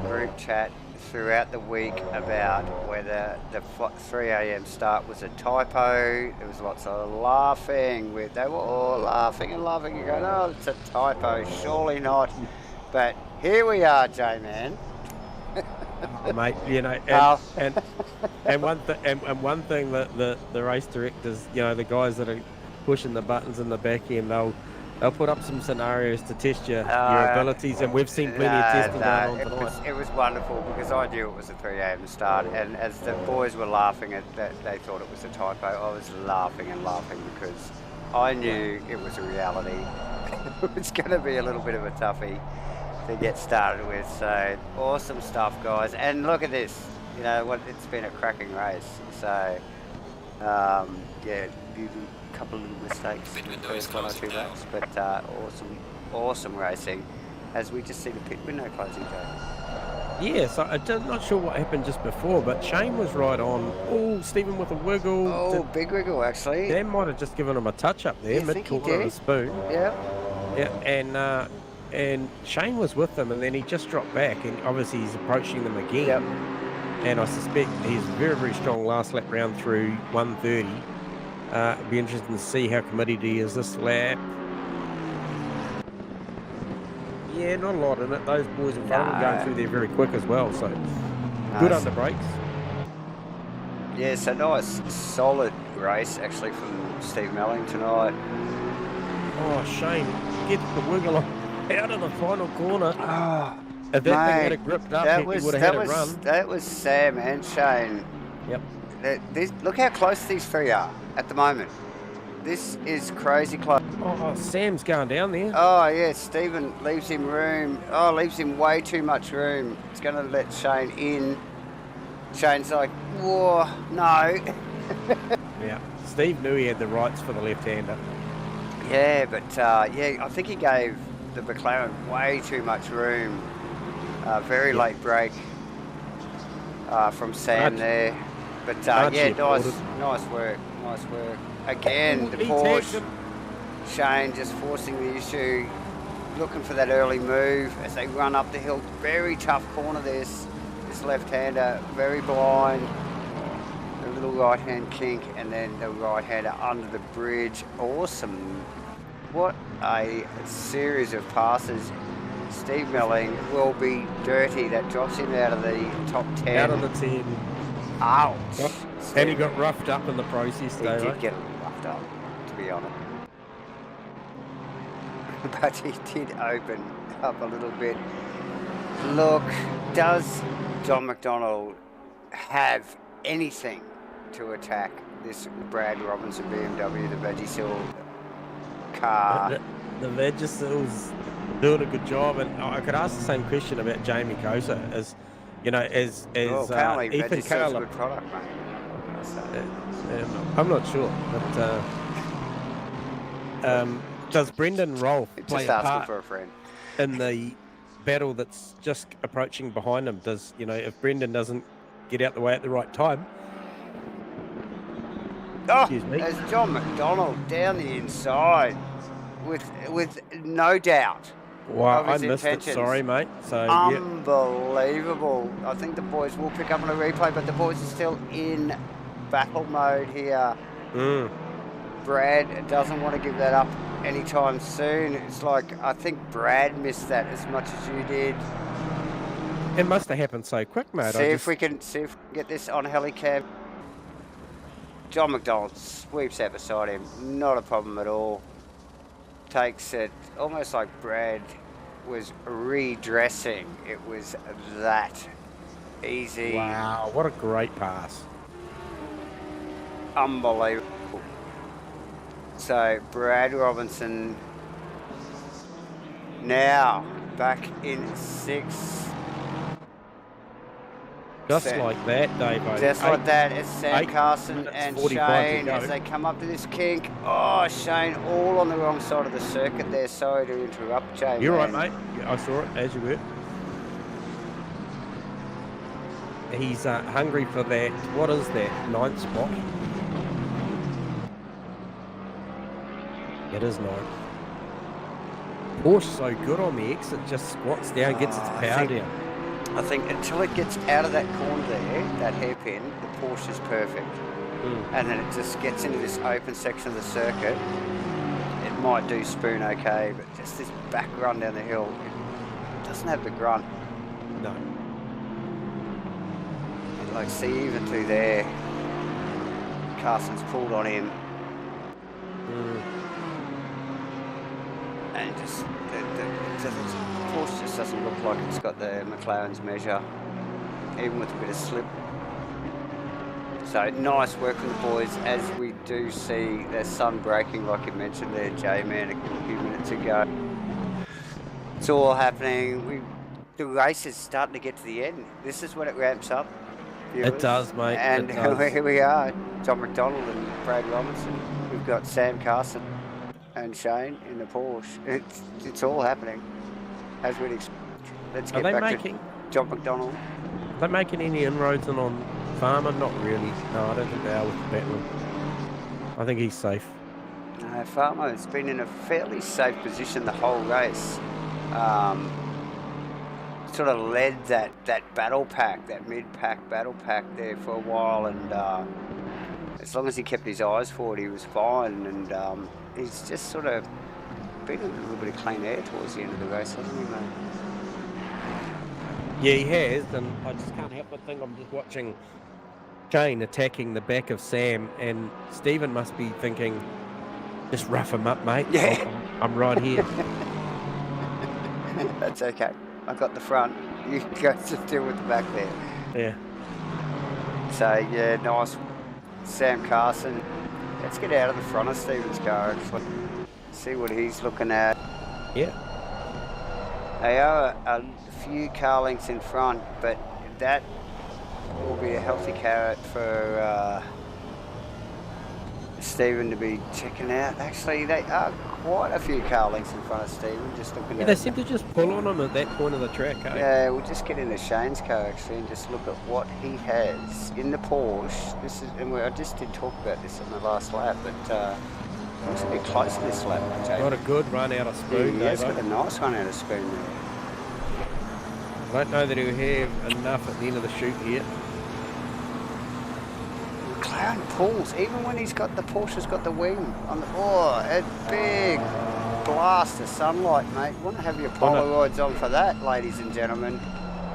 group chat throughout the week about whether the 3 a.m. start was a typo. There was lots of laughing. They were all laughing and laughing and going, oh, it's a typo. Surely not. But here we are, J-Man. Oh, mate, you know, and one thing that the race directors, you know, the guys that are pushing the buttons in the back end, they'll put up some scenarios to test your abilities, and we've seen plenty of testing going on tonight. It was wonderful because I knew it was a 3 a.m. start, and as the boys were laughing at that, they thought it was a typo. I was laughing and laughing because I knew it was a reality. It was going to be a little bit of a toughie to get started with. So awesome stuff, guys, and look at this. You know what? It's been a cracking race. So yeah, a couple of little mistakes in the first 1 or 2 laps, but awesome racing. As we just see the pit window closing, Joe. Yeah, so I'm not sure what happened just before, but Shane was right on. Oh, Stephen with a wiggle. Oh, big wiggle actually. Dan might have just given him a touch up there, mid-corner of the spoon. Yeah. Yeah, and Shane was with them, and then he just dropped back, and obviously he's approaching them again. Yep. And I suspect he's very, very strong last lap round through 1:30. It'll be interesting to see how committed he is this lap. Yeah, not a lot in it. Those boys in front of him going through there very quick as well, so good under brakes. Yeah, so nice, solid race actually from Steve Melling tonight. Oh, Shane, get the wiggle out of the final corner. If that thing had it gripped up, he would have had a run. That was Sam and Shane. Yep. Look how close these three are at the moment. This is crazy close. Oh, Sam's going down there. Oh, yeah, Stephen leaves him room. Oh, leaves him way too much room. It's going to let Shane in. Shane's like, whoa, no. Yeah, Steve knew he had the rights for the left-hander. Yeah, but yeah, I think he gave the McLaren way too much room. Very late break from Sam there. But yeah, nice work. Again, the Porsche. Shane just forcing the issue, looking for that early move as they run up the hill. Very tough corner this left-hander, very blind. A little right-hand kink and then the right-hander under the bridge. Awesome. What a series of passes. Steve Melling will be dirty. That drops him out of the top 10. Out of the 10. Ouch. Yep. And he got roughed up in the process, though. He did get roughed up, to be honest. But he did open up a little bit. Look, does John McDonald have anything to attack this Brad Robinson BMW, the Vagisil car. The Vagisil's doing a good job, and I could ask the same question about Jamie Kosa as, you know, as apparently Ethan Vagisil's a Carl. good product, mate. I'm not sure, but does Brendan Rolfe play Just a asking part for a friend. in the battle that's just approaching behind him? Does, you know, if Brendan doesn't get out the way at the right time? Oh, Excuse me. there's John McDonald down the inside with no doubt. Wow, of I his missed intentions. it. Sorry, mate. So yeah. Unbelievable. I think the boys will pick up on a replay, but the boys are still in battle mode here. Brad doesn't want to give that up anytime soon. It's like, I think Brad missed that as much as you did. It must have happened so quick, mate. See if we can get this on helicam. John McDonald sweeps out beside him. Not a problem at all. Takes it almost like Brad was redressing. It was that easy. Wow, what a great pass. Unbelievable. So Brad Robinson now back in 6th. Just like that, Dave. Just like that, it's Sam Carson and 45 Shane to go. as they come up to this kink. Oh, Shane all on the wrong side of the circuit there. Sorry to interrupt, Jay. You're right, mate. Yeah, I saw it, as you were. He's hungry for that. What is that? 9th spot? It is 9th. Porsche so good on the exit, just squats down, gets its power down. I think until it gets out of that corner there, that hairpin, the Porsche is perfect. And then it just gets into this open section of the circuit. It might do spoon okay, but just this back run down the hill, it doesn't have the grunt. No. And like, see, even through there, Carson's pulled on him. And just, the Porsche just doesn't look like it's got the McLaren's measure, even with a bit of slip. So nice work from the boys as we do see the sun breaking, like you mentioned there, J-Man, a few minutes ago. It's all happening. The race is starting to get to the end. This is when it ramps up. Viewers. It does, mate. And it does. here we are, John McDonald and Brad Robinson. We've got Sam Carson and Shane in the Porsche. It's all happening as we'd expect. Let's get back to John McDonald. Are they making any inroads in on Farmer? Not really. No, I don't think they are with the Batman. I think he's safe. No, Farmer has been in a fairly safe position the whole race. Sort of led that battle pack, that mid-pack battle pack there for a while, and as long as he kept his eyes forward, he was fine. And he's just sort of been a little bit of clean air towards the end of the race, hasn't he, mate? Yeah, he has, and I just can't help but think I'm just watching Shane attacking the back of Sam, and Stephen must be thinking, just rough him up, mate. Yeah. I'm right here. That's okay. I got the front. You go to deal with the back there. Yeah. So, yeah, nice. Sam Carson. Let's get out of the front of Stephen's car, actually. See what he's looking at. Yeah. They are a few car lengths in front, but that will be a healthy carrot for Stephen to be checking out. Actually, they are quite a few car lengths in front of Stephen, just looking at They seem to just pull on him at that point of the track, eh? Yeah, we'll just get into Shane's car, actually, and just look at what he has in the Porsche. This is, and I just did talk about this on the last lap, but looks a bit close to this lap. Got a good run out of Spoon, Yeah, he's got a nice run out of Spoon there. I don't know that he'll have enough at the end of the shoot here. McLaren pulls, even when he's got the Porsche's got the wing on the, a big blast of sunlight, mate. You want to have your Polaroids on for that, ladies and gentlemen.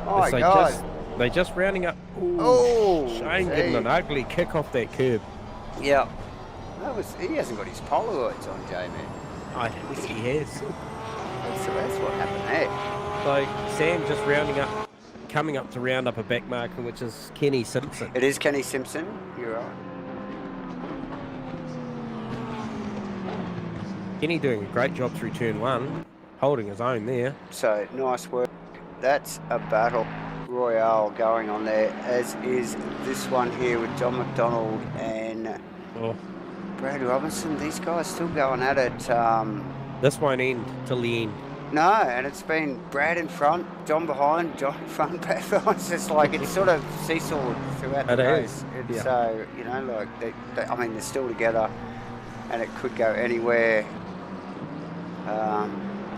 My God. They're just rounding up. Oh, Shane getting an ugly kick off that curb. Yeah. He hasn't got his Polaroids on, J-Man. I think he has. So that's what happened there. So Sam just rounding up coming up to round up a back marker, which is Kenny Simpson. It is Kenny Simpson. You're right. Kenny doing a great job through turn 1, holding his own there. So nice work. That's a battle royale going on there, as is this one here with John McDonald and Brad Robinson. These guys still going at it. This won't end till the end. No, and it's been Brad in front, John behind, John in front, Brad behind. It's just like it's sort of seesawed throughout the race. Yeah. So, you know, like, I mean, they're still together and it could go anywhere.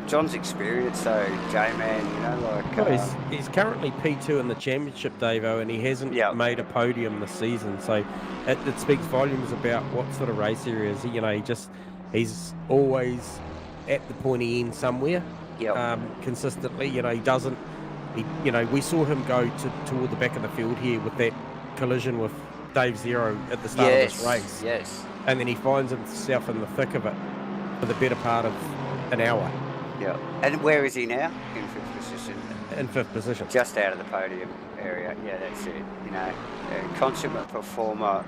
John's experience, though, J-Man, you know, like... Well, he's currently P2 in the championship, Davo, and he hasn't made a podium this season. So it speaks volumes about what sort of racer he is. You know, he's always at the pointy end somewhere, consistently. You know, you know, we saw him go toward the back of the field here with that collision with Dave Zero at the start of this race. Yes. And then he finds himself in the thick of it for the better part of an hour. Yeah. And where is he now? In 5th position. In 5th position. Just out of the podium area. Yeah, that's it. You know, a consummate performer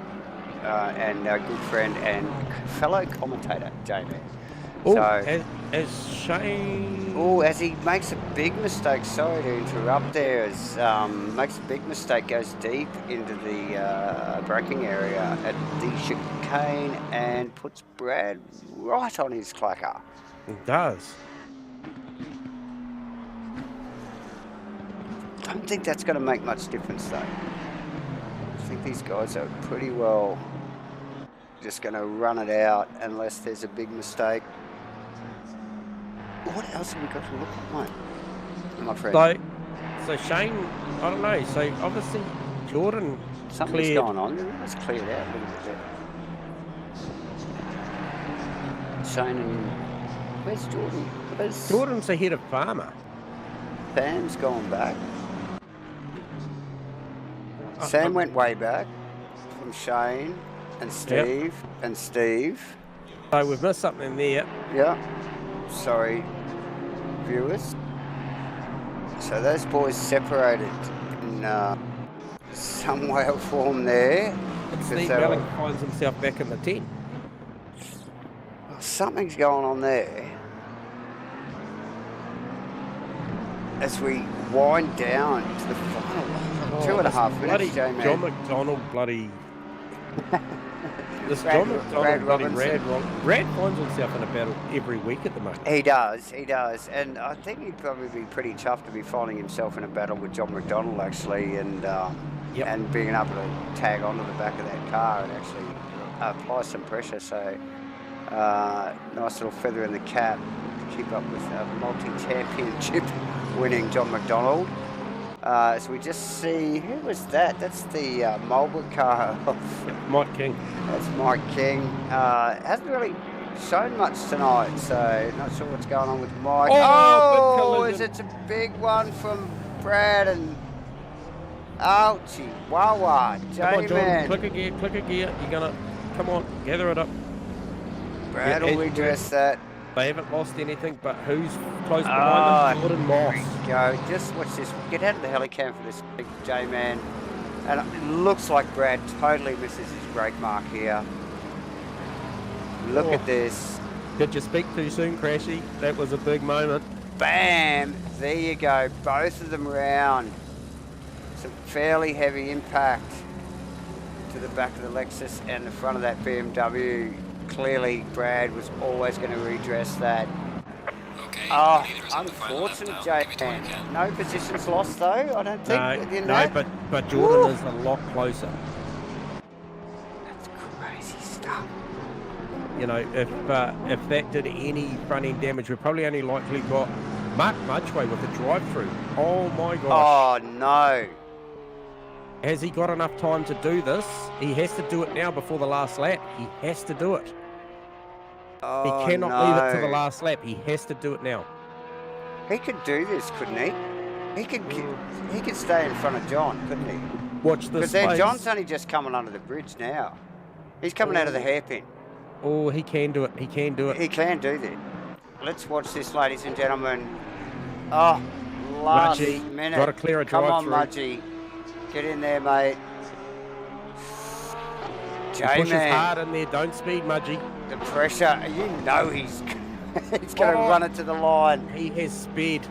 and a good friend and fellow commentator, J-Man. So, as Shane... Oh, as he makes a big mistake, sorry to interrupt there, as makes a big mistake, goes deep into the braking area at the chicane and puts Brad right on his clacker. It does. I don't think that's going to make much difference, though. I think these guys are pretty well just going to run it out unless there's a big mistake. What else have we got to look at, mate? My friend. So Shane, I don't know. So obviously Jordan Something's going on. It's cleared out a little bit there. Shane and... Where's Jordan? Jordan's ahead of Farmer. Sam's gone back. Sam went way back from Shane and Steve and Steve. So we've missed something there. Yeah. Sorry, viewers. So those boys separated in some way or form there. Steve Belling finds himself back in the 10. Something's going on there. As we wind down to the final 2.5 minutes, J-Man. John McDonald bloody... This Brad, John McDonald bloody Robinson. Brad finds himself in a battle every week at the moment. He does. And I think he'd probably be pretty tough to be finding himself in a battle with John McDonald, actually, and being able to tag onto the back of that car and actually apply some pressure. So, nice little feather in the cap to keep up with multi-championship winning John McDonald. So we just see, who was that? That's the Marlboro car of Mike King. That's Mike King. Hasn't really shown much tonight, so not sure what's going on with Mike. Oh, it's a big one from Brad and ouchie, Wawa, J-Man. Click a gear. You're gonna, come on, gather it up. Brad will redress that. They haven't lost anything, but who's close behind them? Jordan Moss. Here we go. Just watch this. Get out of the helicam for this big J-Man. And it looks like Brad totally misses his brake mark here. Look at this. Did you speak too soon, Crashy? That was a big moment. Bam! There you go. Both of them round. Some fairly heavy impact to the back of the Lexus and the front of that BMW. Clearly, Brad was always going to redress that. Okay, unfortunate, J-Man. No positions lost, though, I don't think. But Jordan is a lot closer. That's crazy stuff. You know, if that did any front-end damage, we probably only likely got Mark Mudgeway with the drive-through. Oh, my gosh. Oh, no. Has he got enough time to do this? He has to do it now before the last lap. He has to do it. Oh, he cannot leave it to the last lap. He has to do it now. He could do this, couldn't he? He could stay in front of John, couldn't he? Watch this. Because John's only just coming under the bridge now. He's coming out of the hairpin. Oh, he can do it. He can do it. He can do that. Let's watch this, ladies and gentlemen. Oh, last Mudgy, minute. got to clear a Come on, drive-through. Mudgy. Get in there, mate. He pushes J-Man, hard in there. Don't speed, Mudgy. the pressure. You know he's he's going to run it to the line. He has sped.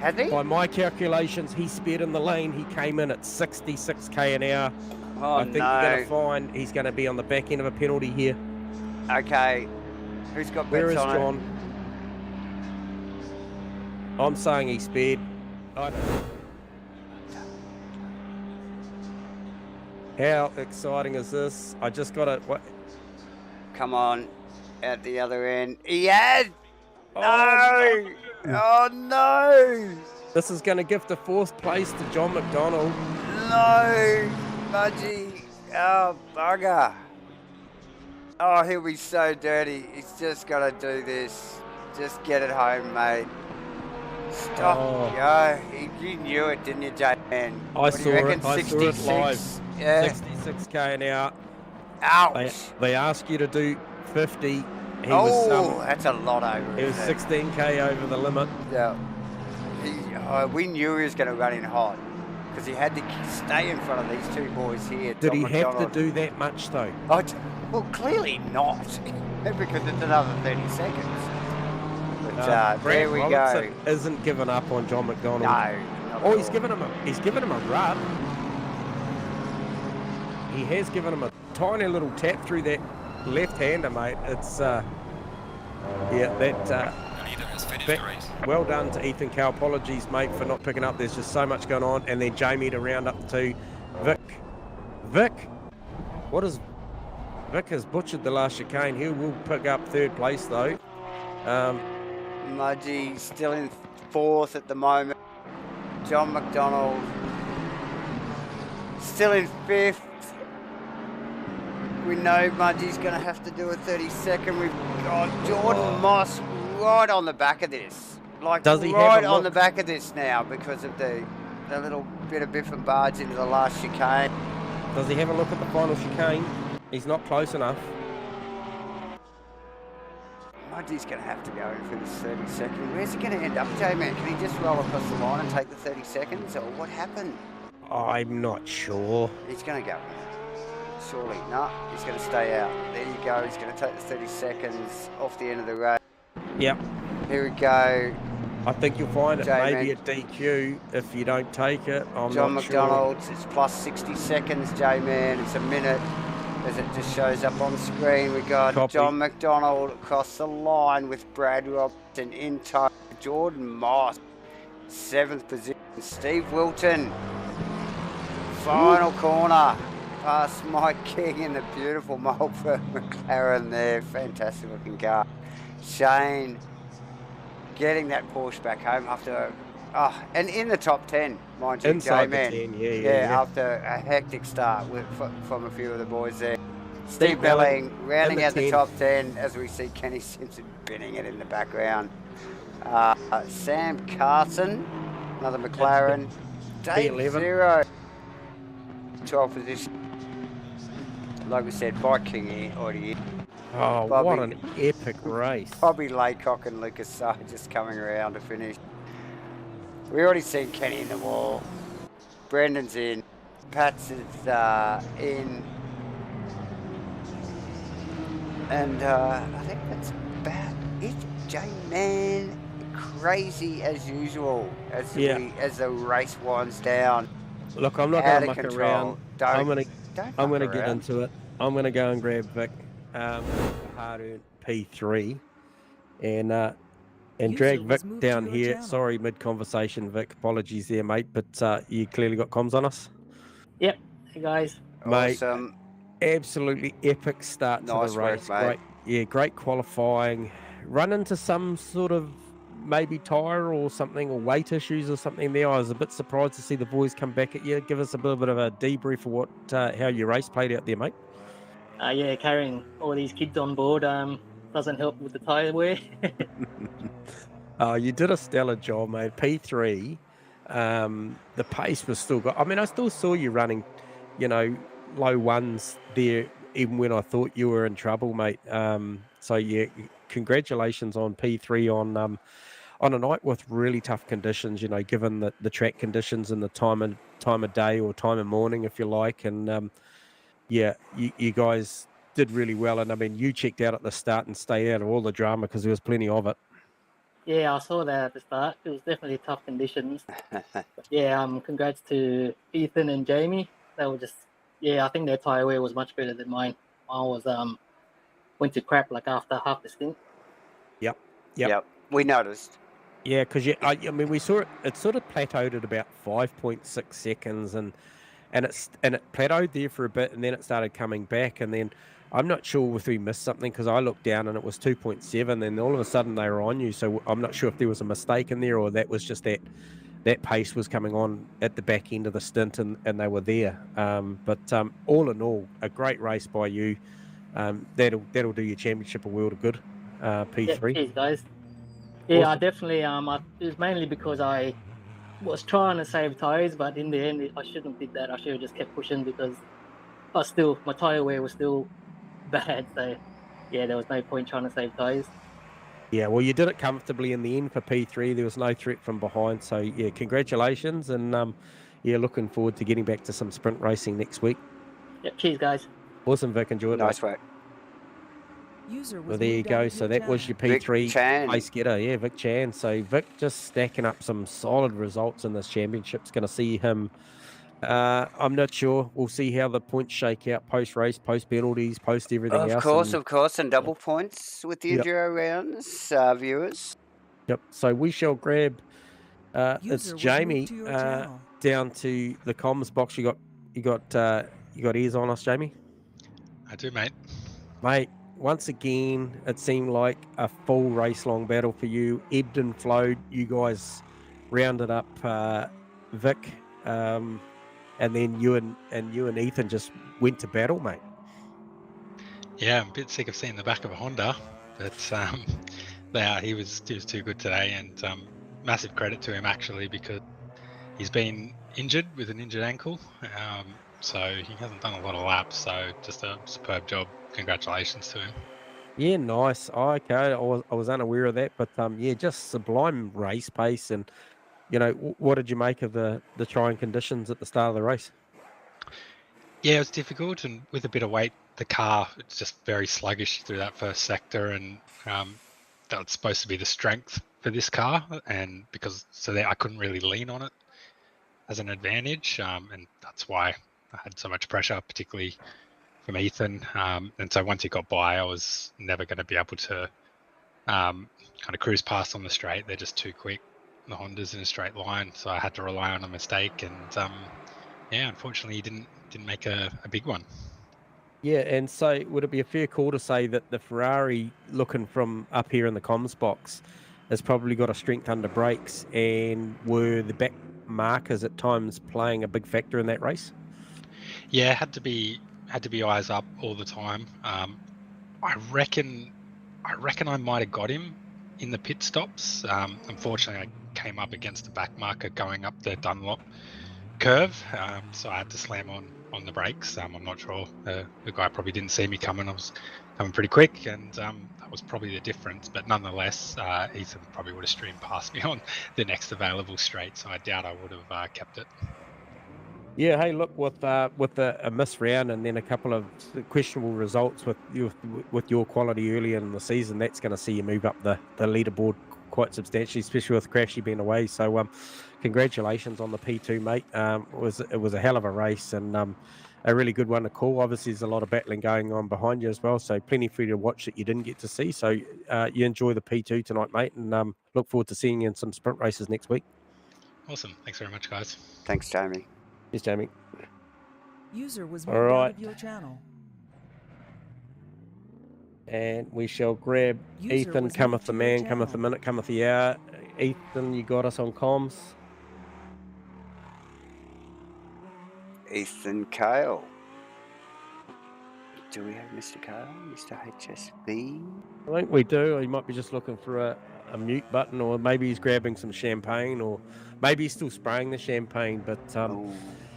Has he? By my calculations, he sped in the lane. He came in at 66 k an hour. Oh, I think you're going to find he's going to be on the back end of a penalty here. Okay. Who's got Where bets is on John? I'm saying he sped. I don't know. How exciting is this? I just got to... it? Come on. At the other end. He has! Oh, No! Oh, no! This is going to give the 4th place to John McDonald. No! Mudgy. Oh, bugger. Oh, he'll be so dirty. He's just got to do this. Just get it home, mate. Stop. Oh. Yo, you knew it, didn't you, J-Man? I saw it. I saw it live. Yeah. 66k an hour. Ouch. They ask you to do 50. He that's a lot over. It was 16k over the limit. Yeah. We knew he was going to run in hot because he had to stay in front of these two boys here. Did Tom he McDonald. have to do that much though? Well, clearly not, because it's another 30 seconds. But there we Robertson go. Isn't giving up on John McDonald. No. He's given him a rub. He has given him a tiny little tap through that left-hander, mate. It's well done to Ethan Cow. Apologies, mate, for not picking up. There's just so much going on. And then Jamie to round up to Vic. Vic has butchered the last chicane. He will pick up 3rd place though. Mudgy still in 4th at the moment. John McDonald still in 5th. We know Mudgy's going to have to do a 32nd. We've got Jordan Moss right on the back of this. Does he right on the back of this now because of the little bit of biff and barge into the last chicane. Does he have a look at the final chicane? He's not close enough. Mudgy's going to have to go in for this 32nd. Where's he going to end up, J-Man? Can he just roll across the line and take the 30 seconds? Or what happened? I'm not sure. He's going to go. Surely. No, he's going to stay out. There you go. He's going to take the 30 seconds off the end of the race. Yep. Here we go. I think you'll find it J-Man. maybe a DQ if you don't take it. John not McDonald, sure. it's plus 60 seconds, J-Man. It's a minute as it just shows up on screen. We got Copy. John McDonald across the line with Brad Robinson in tow. Jordan Moss, 7th position. Steve Wilton, final corner. Past Mike King in the beautiful Marlboro McLaren there. Fantastic looking car. Shane getting that Porsche back home after, and in the top 10, mind you, Inside the J-Man. 10, yeah. After a hectic start from a few of the boys there. Steve Steve Belling Belling rounding in the out the 10. top 10 as we see Kenny Simpson binning it in the background. Sam Carson, another McLaren. Dave P11. Zero, 12th position. Like we said, by King here, already. Oh, Bobby. what an epic race. Bobby Laycock and Lucas Sarr just coming around to finish. We already seen Kenny in the wall. Brendan's in. Pat's is in. And I think that's about it. J-Man, crazy as usual as the race winds down. Look, I'm not Out going of to muck control. around. Don't I'm going to fuck get around. into it. I'm going to go and grab Vic, hard-earned P3, and drag Vic down here. Sorry, mid-conversation, Vic. Apologies there, mate, but you clearly got comms on us. Yep. Hey, guys. Mate, Awesome. absolutely epic start Nice to the work, race. mate. Great qualifying. Run into some sort of maybe tyre or something, or weight issues or something there. I was a bit surprised to see the boys come back at you. Give us a little bit of a debrief of what how your race played out there, mate. Yeah, carrying all these kids on board doesn't help with the tyre wear. You did a stellar job, mate. P3, the pace was still good. I mean, I still saw you running, low ones there, even when I thought you were in trouble, mate. So yeah, congratulations on P3 on a night with really tough conditions, given the track conditions and the time of day or time of morning, if you like. And you guys did really well. And I mean, you checked out at the start and stayed out of all the drama because there was plenty of it. Yeah, I saw that at the start. It was definitely tough conditions. But yeah, congrats to Ethan and Jamie. They were just, I think their tyre wear was much better than mine. I was went to crap like after half the stint. Yep. We noticed. Yeah, because I mean, we saw it sort of plateaued at about 5.6 seconds, and it plateaued there for a bit, and then it started coming back, and then I'm not sure if we missed something because I looked down and it was 2.7, and all of a sudden they were on you. So I'm not sure if there was a mistake in there or that was just that pace was coming on at the back end of the stint, and they were there. But all in all, a great race by you. That'll do your championship a world of good. P3. Yeah, cheers, guys. Yeah, Awesome. I definitely it was mainly because I was trying to save tyres, but in the end I shouldn't have did that. I should have just kept pushing because my tyre wear was still bad. So yeah, there was no point trying to save tyres. Yeah, well, you did it comfortably in the end for P3. There was no threat from behind. So yeah, congratulations, and looking forward to getting back to some sprint racing next week. Yeah, cheers, guys. Awesome, Vic. Enjoy it. Nice work. Well, there you go. So that was your P3 place getter. Yeah, Vic Chan. So Vic just stacking up some solid results in this championship. It's going to see him. I'm not sure. We'll see how the points shake out post-race, post-penalties, post-everything else. Of course, and double points with the enduro rounds, viewers. Yep. So we shall grab. It's Jamie down to the comms box. You got ears on us, Jamie? I do, mate. Mate, once again, it seemed like a full race-long battle for you. Ebbed and flowed. You guys rounded up Vic, and then you and Ethan just went to battle, mate. Yeah, I'm a bit sick of seeing the back of a Honda, but he was too good today, and massive credit to him actually because he's been injured with an injured ankle, so he hasn't done a lot of laps. So just a superb job. Congratulations to him. Yeah, nice. Okay, I was unaware of that, but just sublime race pace. And what did you make of the trying conditions at the start of the race? Yeah, it was difficult, and with a bit of weight, the car it's just very sluggish through that first sector, and that's supposed to be the strength for this car, and I couldn't really lean on it as an advantage, and that's why I had so much pressure, particularly from Ethan, and so once he got by, I was never going to be able to kind of cruise past on the straight. They're just too quick, the Hondas in a straight line, so I had to rely on a mistake, and unfortunately he didn't make a big one. Yeah, and so would it be a fair call to say that the Ferrari, looking from up here in the comms box, has probably got a strength under brakes, and were the back markers at times playing a big factor in that race? Yeah, had to be eyes up all the time. I reckon I might have got him in the pit stops. Unfortunately, I came up against the back marker going up the Dunlop curve, so I had to slam on the brakes. I'm not sure. The guy probably didn't see me coming. I was coming pretty quick, and that was probably the difference. But nonetheless, Ethan probably would have streamed past me on the next available straight, so I doubt I would have kept it. Yeah, hey, look, with a miss round and then a couple of questionable results with your quality earlier in the season, that's going to see you move up the leaderboard quite substantially, especially with Crashy being away. So congratulations on the P2, mate. It was a hell of a race, and a really good one to call. Obviously, there's a lot of battling going on behind you as well, so plenty for you to watch that you didn't get to see. So you enjoy the P2 tonight, mate, and look forward to seeing you in some sprint races next week. Awesome. Thanks very much, guys. Thanks, Jamie. Yes, Jamie. User was moved out of your channel. And we shall grab Ethan. Cometh the man, cometh the minute, cometh the hour. Ethan, you got us on comms. Ethan Kale. Do we have Mr. Kale? Mr. HSB? I think we do. He might be just looking for a mute button, or maybe he's grabbing some champagne, or maybe he's still spraying the champagne. But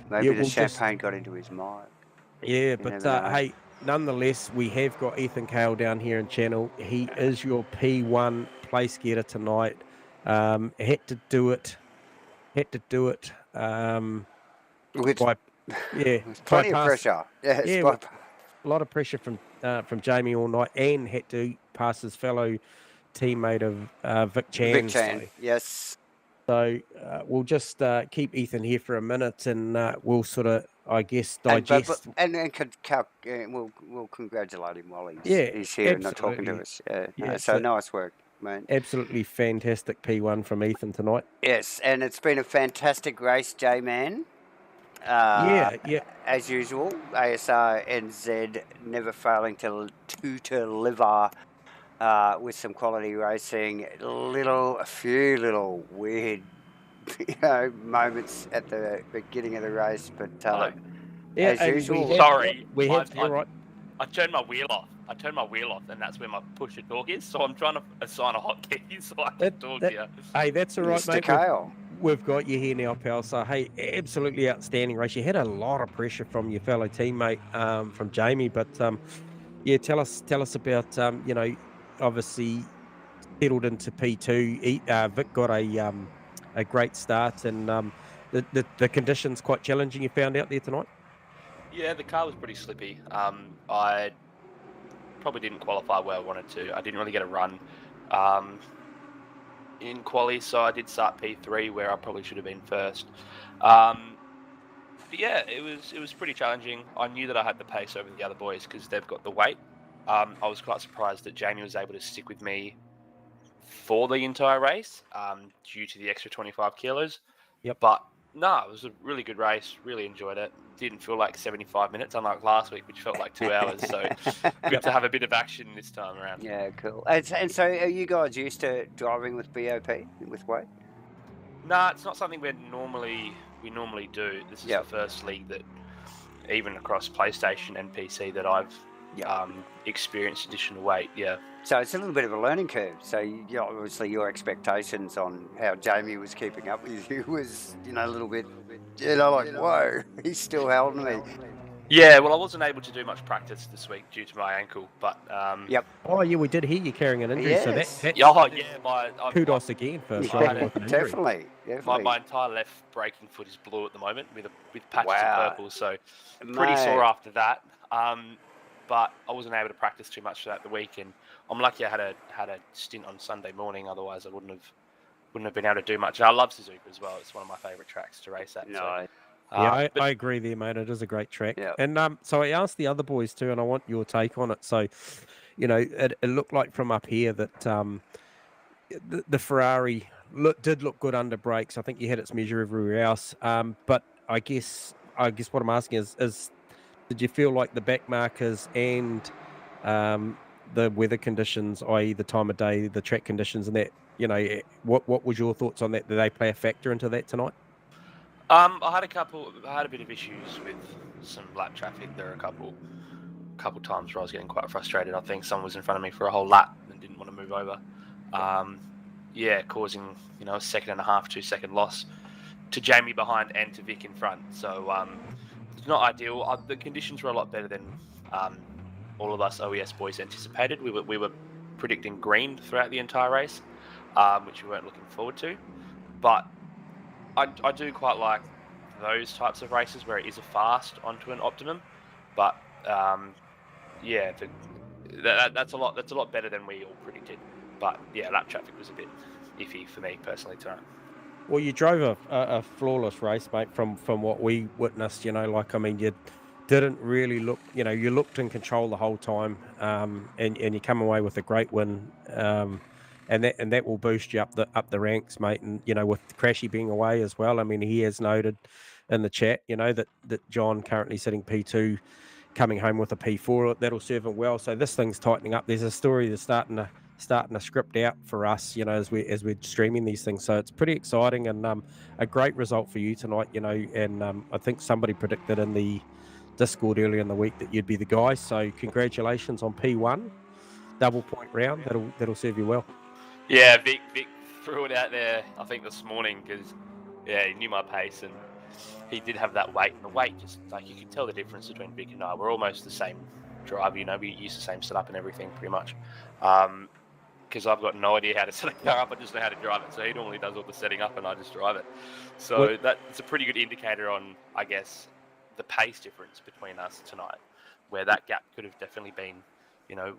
maybe the champagne got into his mic. Yeah, but hey, nonetheless, we have got Ethan Kale down here in channel. He is your P1 place getter tonight. Had to do it. With By plenty of bypass. pressure. Yes, Yeah, a lot of pressure from Jamie all night, and had to pass his fellow teammate of Vic Chan. Vic Chan, yes. So we'll just keep Ethan here for a minute, and we'll sort of, I guess, digest. We'll congratulate him while he's here and not talking to us. So nice work, mate. Absolutely fantastic P1 from Ethan tonight. Yes, and it's been a fantastic race, J-Man. As usual, Asrnz never failing to deliver with some quality racing. A few little weird, moments at the beginning of the race, but as usual. You're right. I turned my wheel off. And that's where my push to talk is. So I'm trying to assign a hotkey so I can talk to you. Hey, that's all right, Mr. mate. Kale. We've got you here now, pal. So, hey, absolutely outstanding race. You had a lot of pressure from your fellow teammate, from Jamie. But, tell us about, obviously settled into P2. Vic got a great start, and the conditions quite challenging you found out there tonight? Yeah, the car was pretty slippy. I probably didn't qualify where I wanted to. I didn't really get a run in quali, so I did start P3 where I probably should have been first. But yeah, it was pretty challenging. I knew that I had the pace over the other boys because they've got the weight. I was quite surprised that Jamie was able to stick with me for the entire race due to the extra 25 kilos. Yep. But no, it was a really good race. Really enjoyed it. Didn't feel like 75 minutes, unlike last week, which felt like 2 hours. So good to have a bit of action this time around. Yeah, cool. And so are you guys used to driving with BOP, with weight? Nah, it's not something we normally do. This is the first league that, even across PlayStation and PC, that I've experienced additional weight. Yeah. So it's a little bit of a learning curve. So obviously your expectations on how Jamie was keeping up with you was, a little bit, like, whoa, he's still holding me. Yeah, well, I wasn't able to do much practice this week due to my ankle, but Oh, yeah, we did hear you carrying an injury, so Yes. kudos again for Definitely. My entire left braking foot is blue at the moment with patches of purple, so pretty sore after that. But I wasn't able to practice too much throughout the week, and I'm lucky I had a stint on Sunday morning. Otherwise, I wouldn't have been able to do much. And I love Suzuka as well. It's one of my favourite tracks to race at. No. I agree there, mate. It is a great track. Yeah. And so I asked the other boys too, and I want your take on it. So, it looked like from up here that the Ferrari did look good under brakes. I think you had its measure everywhere else. But I guess what I'm asking is did you feel like the back markers and the weather conditions, i.e. the time of day, the track conditions, and that, what was your thoughts on that? Did they play a factor into that tonight? I had a bit of issues with some lap traffic. There were a couple times where I was getting quite frustrated. I think someone was in front of me for a whole lap and didn't want to move over. Causing a 1.5 2-second loss to Jamie behind and to Vic in front. So it's not ideal. The conditions were a lot better than all of us OES boys anticipated. We were predicting green throughout the entire race, which we weren't looking forward to. But I do quite like those types of races where it is a fast onto an optimum, but that's a lot better than we all predicted. But yeah, lap traffic was a bit iffy for me personally tonight. Well, you drove a flawless race, mate. From what we witnessed, you didn't really look, you looked in control the whole time, and you come away with a great win. And that will boost you up the ranks, mate. And with Crashy being away as well, he has noted in the chat, that John currently sitting P2, coming home with a P4. That'll serve him well. So this thing's tightening up. There's a story that's starting to script out for us, as we're streaming these things. So it's pretty exciting, and a great result for you tonight. And I think somebody predicted in the Discord earlier in the week that you'd be the guy. So congratulations on P1, double point round. That'll serve you well. Yeah, Vic threw it out there, I think, this morning because, he knew my pace and he did have that weight. And the weight, just like, you can tell the difference between Vic and I. We're almost the same driver, we use the same setup and everything pretty much. because I've got no idea how to set a car up. I just know how to drive it. So he normally does all the setting up, and I just drive it. So that's a pretty good indicator on, I guess, the pace difference between us tonight, where that gap could have definitely been,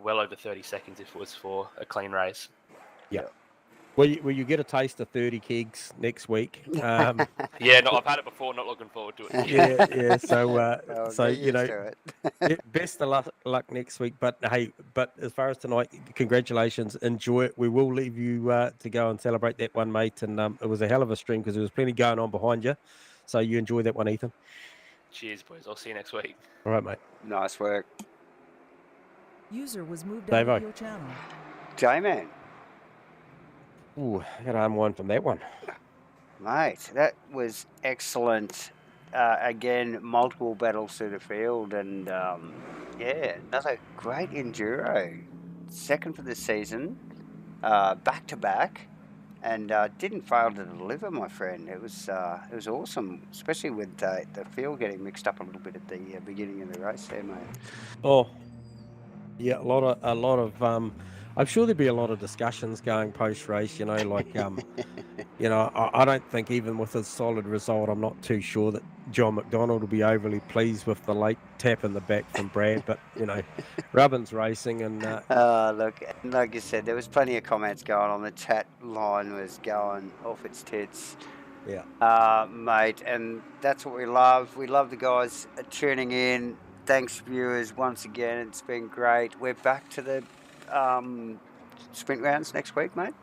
well over 30 seconds if it was for a clean race. Yeah. Well, you get a taste of 30 kegs next week. Yeah, no, I've had it before. Not looking forward to it. Yeah. So, it. Best of luck next week. But hey, as far as tonight, congratulations. Enjoy it. We will leave you to go and celebrate that one, mate. And it was a hell of a stream because there was plenty going on behind you. So you enjoy that one, Ethan. Cheers, boys. I'll see you next week. All right, mate. Nice work. User was moved out of your channel. J-Man. Ooh, I got to unwind from that one. Mate, that was excellent. Again, multiple battles through the field, and another great enduro. Second for the season, back to back, and didn't fail to deliver, my friend. It was awesome, especially with the field getting mixed up a little bit at the beginning of the race there, mate. Oh, yeah, a lot of. I'm sure there'd be a lot of discussions going post-race, like, I don't think even with a solid result, I'm not too sure that John McDonald will be overly pleased with the late tap in the back from Brad, but, Rubbin's racing and... look, like you said, there was plenty of comments going on. The chat line was going off its tits. Yeah. Mate, and that's what we love. We love the guys tuning in. Thanks, viewers, once again. It's been great. We're back to the... sprint rounds next week, mate?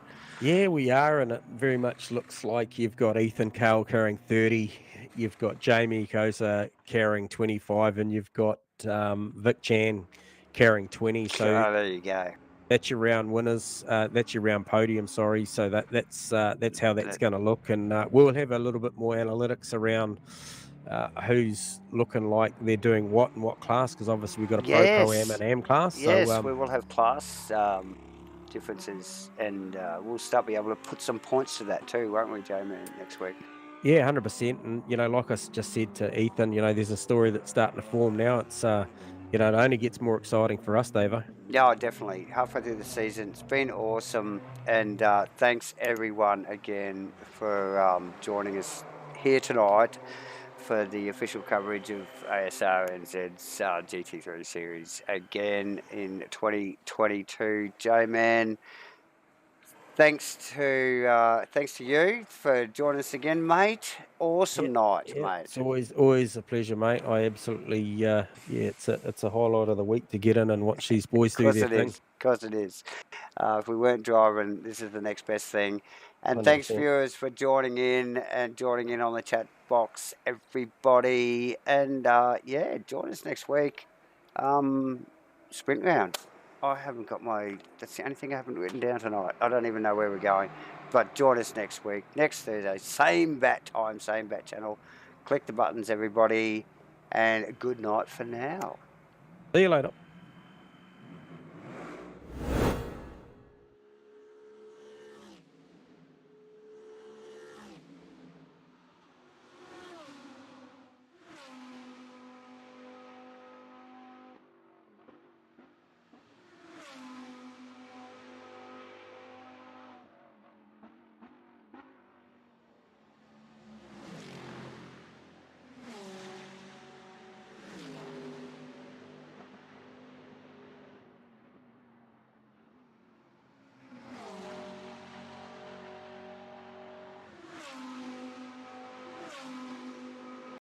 Yeah, we are, and it very much looks like you've got Ethan Cale carrying 30, you've got Jamie Kosa carrying 25, and you've got Vic Chan carrying 20. So there you go. That's your round winners. That's your round podium. Sorry. So that's how that's going to look, and we'll have a little bit more analytics around who's looking like they're doing what in what class, because obviously we've got a Pro-Am and Am class. Yes, so, we will have class differences, and we'll start be able to put some points to that too, won't we, Jamie, next week? Yeah, 100%. And, like I just said to Ethan, there's a story that's starting to form now. It's, it only gets more exciting for us, Davo. Yeah, definitely. Halfway through the season, it's been awesome. And thanks, everyone, again, for joining us here tonight for the official coverage of Asrnz's GT3 series again in 2022. J-Man, thanks to you for joining us again, mate. Awesome night, mate. It's always a pleasure, mate. I absolutely it's a highlight of the week to get in and watch these boys do their thing. Of course it is. If we weren't driving, this is the next best thing. And 100%. Thanks, viewers, for joining in on the chat box, everybody. And join us next week. Sprint round. I haven't got that's the only thing I haven't written down tonight. I don't even know where we're going. But join us next week, next Thursday, same bat time, same bat channel. Click the buttons, everybody, and good night for now. See you later.